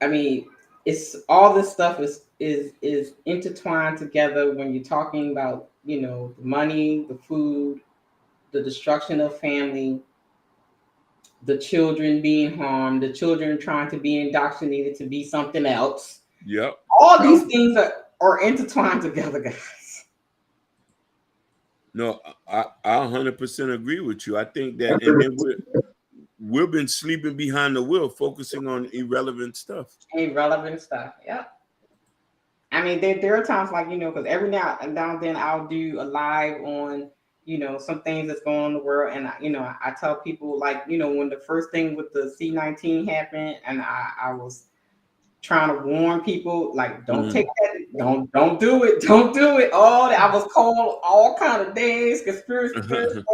I mean, it's all this stuff is intertwined together when you're talking about, you know, the money, the food, the destruction of family, the children being harmed, the children trying to be indoctrinated to be something else. Yep. All these things are intertwined together, guys. No, I 100% agree with you. I think that, and then we've been sleeping behind the wheel, focusing on irrelevant stuff. Irrelevant stuff. Yep. I mean, there are times like, you know, because every now and then I'll do a live on, you know, some things that's going on in the world. And, you know, I tell people, like, you know, when the first thing with the C-19 happened, and I was trying to warn people, like, don't take that, don't do it, don't do it. I was called all kind of names, conspiracy theories,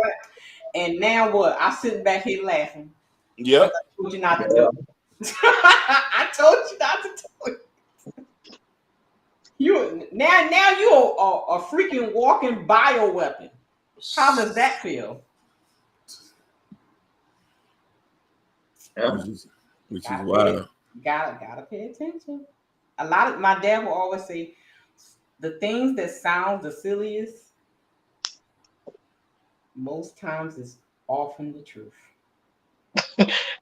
and now what? I'm sitting back here laughing. Yep. I told you not to do it. I told you not to do it. You now you are a freaking walking bioweapon. How does that feel? Which is wild. Gotta pay attention. A lot of my dad will always say, the things that sound the silliest, most times is often the truth.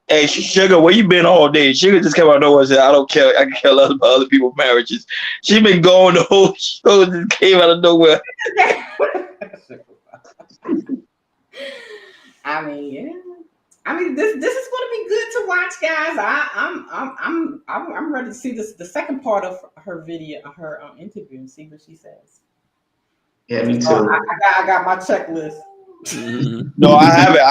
Hey, Sugar, where you been all day? Sugar just came out of nowhere and said, I don't care. I can care less about other people's marriages. She been going the whole show, just came out of nowhere. I mean, yeah. I mean, this is going to be good to watch, guys. I'm ready to see the second part of her video, her interview, and see what she says. Yeah, me too. I got my checklist. No, I have it.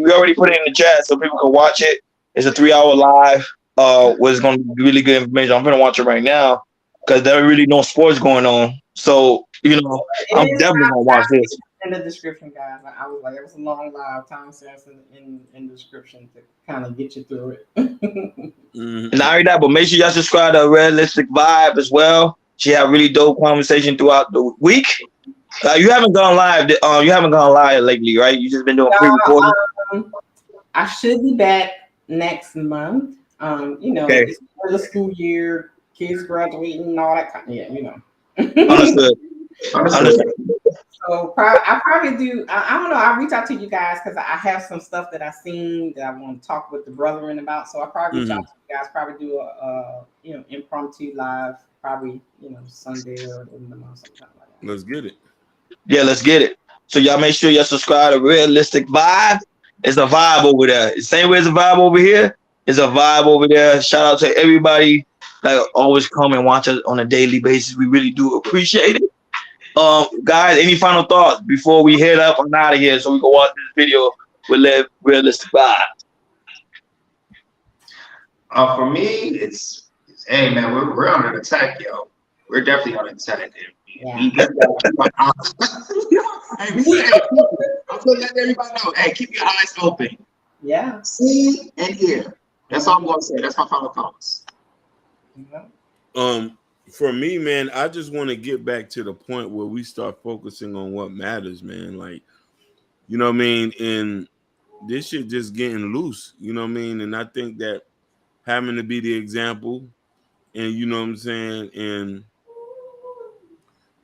We already put it in the chat so people can watch it. It's a 3-hour live. Was going to be really good information. I'm gonna watch it right now because there are really no sports going on. So you know, I'm definitely gonna watch this. In the description, guys. I was like, it was a long live time sense in the description to kind of get you through it. Not only that, but make sure y'all subscribe to Realistic Vibe as well. She had really dope conversation throughout the week. You haven't gone live. You haven't gone live lately, right? You just been doing pre-recording. I should be back next month. You know, it's the school year, kids graduating, and all that kind of, yeah, you know. Understood. So I probably do. I don't know. I'll reach out to you guys because I have some stuff that I've seen that I want to talk with the brethren about. So I probably reach out to you guys. Probably do a impromptu live. Probably Sunday or in the month, something like that. Let's get it. Yeah, let's get it. So y'all make sure y'all subscribe to Realistic Vibe. It's a vibe over there. Same way as a vibe over here. It's a vibe over there. Shout out to everybody that always come and watch us on a daily basis. We really do appreciate it. Guys, any final thoughts before we head up and out of here so we can watch this video with Realistic Vibe? For me, it's hey man, we're under attack, yo. We're definitely under attack. Yeah. I'm gonna let everybody know. Hey, keep your eyes open. Yeah. See and hear. That's all I'm gonna say. That's my final thoughts. For me, man, I just want to get back to the point where we start focusing on what matters, man. Like, you know what I mean? And this shit just getting loose, you know what I mean? And I think that having to be the example, and you know what I'm saying, and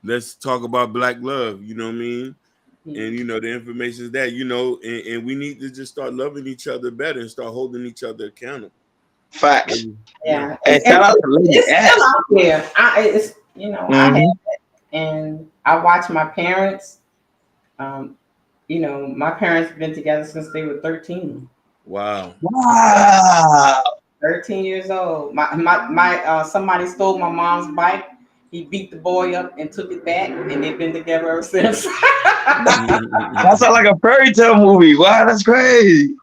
let's talk about Black love, you know what I mean? And the information is that, and we need to just start loving each other better and start holding each other accountable. Facts. Yeah. And shout out to Lady It's S. still out there. I have it, and I watch my parents. My parents have been together since they were 13. Wow. 13 years old. My somebody stole my mom's bike He beat the boy up and took it back, and they've been together ever since. That sounds like a fairy tale movie. Wow, that's crazy.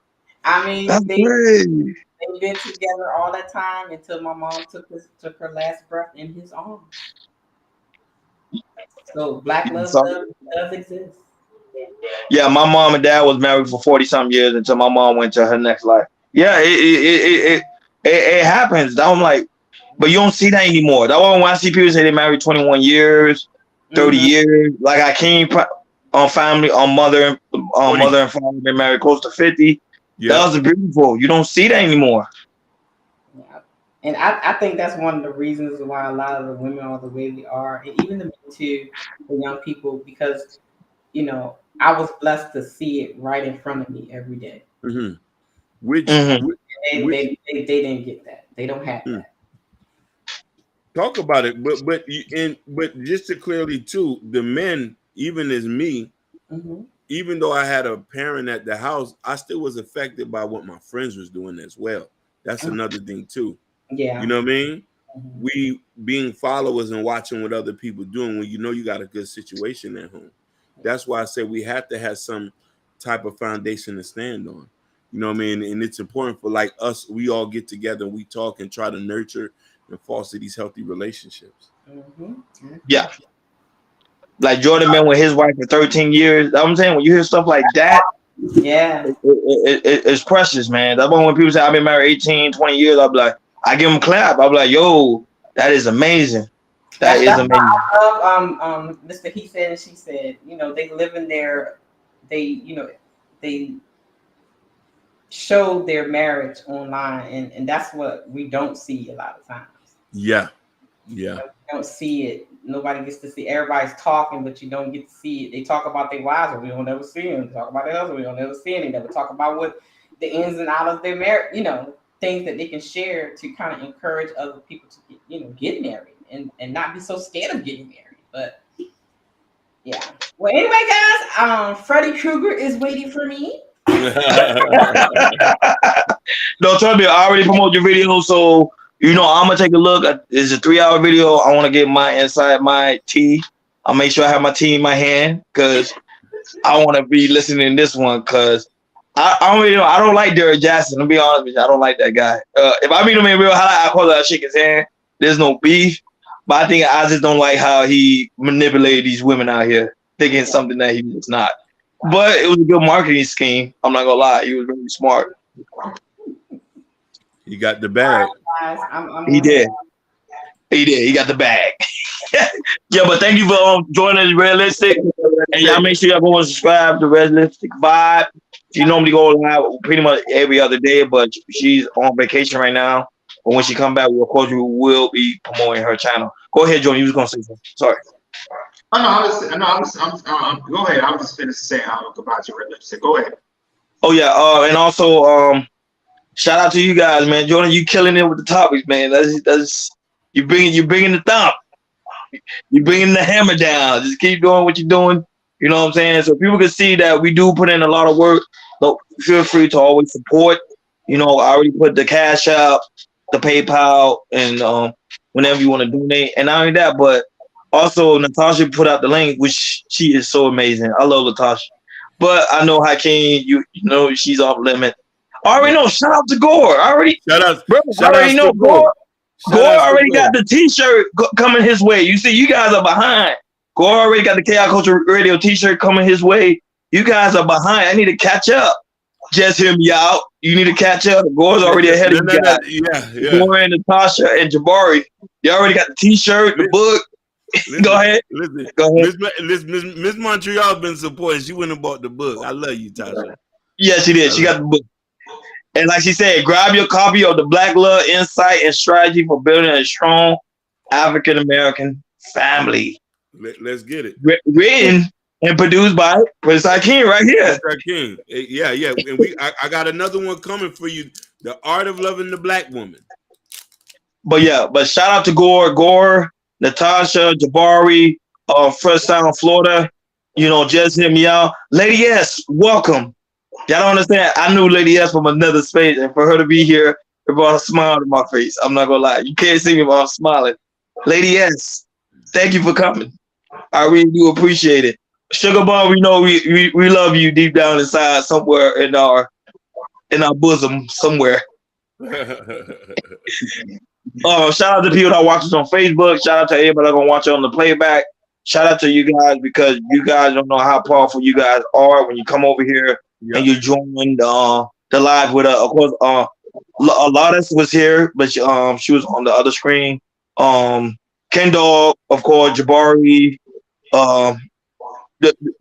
I mean, That's crazy. they've been together all that time until my mom took her last breath in his arms. So black love does exist. Yeah, my mom and dad was married for 40-something years until my mom went to her next life. Yeah, it happens. I'm like, but you don't see that anymore. That one when I see people say they married 21 years, 30 years. Like I came on family, on mother and father been married close to 50. Yeah. That was beautiful. You don't see that anymore. Yeah. And I think that's one of the reasons why a lot of the women are the way we are, and even the men too, the young people, because I was blessed to see it right in front of me every day. Mm-hmm. They didn't get that. They don't have that. Talk about it, but just to clearly too, the men, even as me, even though I had a parent at the house, I still was affected by what my friends was doing as well. That's another thing too. Yeah, you know what I mean. We being followers and watching what other people doing when you got a good situation at home. That's why I said we have to have some type of foundation to stand on. You know what I mean? And it's important for like us, we all get together and we talk and try to nurture and foster these healthy relationships. Yeah. Like Jordan been with his wife for 13 years. That's what I'm saying. When you hear stuff like that, it's precious, man. That's why when people say I've been married 18, 20 years, I'll be like, I give them a clap. I'll be like, yo, that is amazing. That is amazing. I love Mr. He said and she said, they live in their, they show their marriage online, and that's what we don't see a lot of times. Yeah. You don't see it. Nobody gets to see. Everybody's talking, but you don't get to see it. They talk about their wives, but we don't ever see them. They talk about their husband, we don't ever see them. They never talk about what the ins and outs of their marriage, things that they can share to kind of encourage other people to get married and not be so scared of getting married. But yeah. Well, anyway, guys, Freddy Krueger is waiting for me. No, trust me, I already promoted your video, so I'm gonna take a look. It's a 3-hour video. I want to get my tea. I'll make sure I have my tea in my hand because I want to be listening to this one because I don't like Derrick Jackson. To be honest with you, I don't like that guy. If I meet him in real life, I call that shake his hand. There's no beef, but I think I just don't like how he manipulated these women out here, thinking something that he was not. But it was a good marketing scheme. I'm not gonna lie, he was really smart. He got the bag. He did. He got the bag. Yeah, but thank you for joining us, Realistic. And y'all make sure y'all go and subscribe to Realistic Vibe. She normally go live pretty much every other day, but she's on vacation right now. But when she come back, of course, we will be promoting her channel. Go ahead, Jordan. You was gonna say something. Sorry. Oh no, go ahead. I was just finished saying about your Realistic. Go ahead. Oh yeah, and also shout out to you guys, man. Jordan, you killing it with the topics, man. That's you bringing the thump. You bringing the hammer down. Just keep doing what you're doing. You know what I'm saying? So people can see that we do put in a lot of work. So feel free to always support. I already put the Cash App, the PayPal, and whenever you want to donate. And not only that, but also Natasha put out the link, which she is so amazing. I love Natasha. But I know Hakeem, you know she's off limit. I already know. Shout out to Gore. Shout out to Gore. Gore already got the T-shirt coming his way. You see, you guys are behind. Gore already got the Chaos Culture Radio T-shirt coming his way. You guys are behind. I need to catch up. Just hear me out. You need to catch up. Gore's already ahead of you guys. Yeah. Gore and Natasha and Jabari. You already got the T-shirt, the book. Go ahead. Miss Montreal been supporting. She went and bought the book. I love you, Tasha. Yeah, she did. She got the book. And like she said, grab your copy of the Black Love Insight and Strategy for Building a Strong African American Family. Let's get it. Written and produced by Prince Hakeem right here. Hakeem. Yeah. And I got another one coming for you. The Art of Loving the Black Woman. But shout out to Gore, Natasha, Jabari, Fresh Sound, Florida. Just hear me out. Lady S, welcome. Y'all don't understand. I knew Lady S from another space, and for her to be here, it brought a smile to my face. I'm not gonna lie. You can't see me, but I'm smiling. Lady S, Thank you for coming. I really do appreciate it. Sugar Bun, we know we love you deep down inside somewhere in our bosom somewhere. Shout out to people that watch us on Facebook. Shout out to everybody that's gonna watch it on the playback. Shout out to you guys because you guys don't know how powerful you guys are when you come over here and you join the live with us. Of course, a lot of us was here, but she was on the other screen. Ken Dog, of course, Jabari, the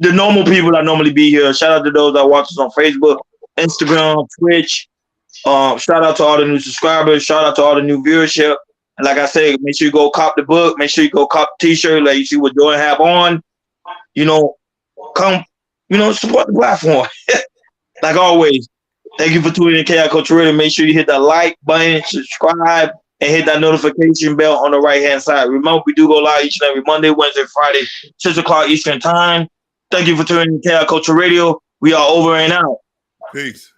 normal people that normally be here. Shout out to those that watch us on Facebook, Instagram, Twitch. Shout out to all the new subscribers. Shout out to all the new viewership. And like I said, make sure you go cop the book. Make sure you go cop the t-shirt. Like you see what Jordan have on. Come, support the platform. Like always. Thank you for tuning in Chaos Culture Radio. Make sure you hit that like button, subscribe, and hit that notification bell on the right-hand side. Remember, we do go live each and every Monday, Wednesday, Friday, 6 o'clock Eastern Time. Thank you for tuning in Chaos Culture Radio. We are over and out. Peace.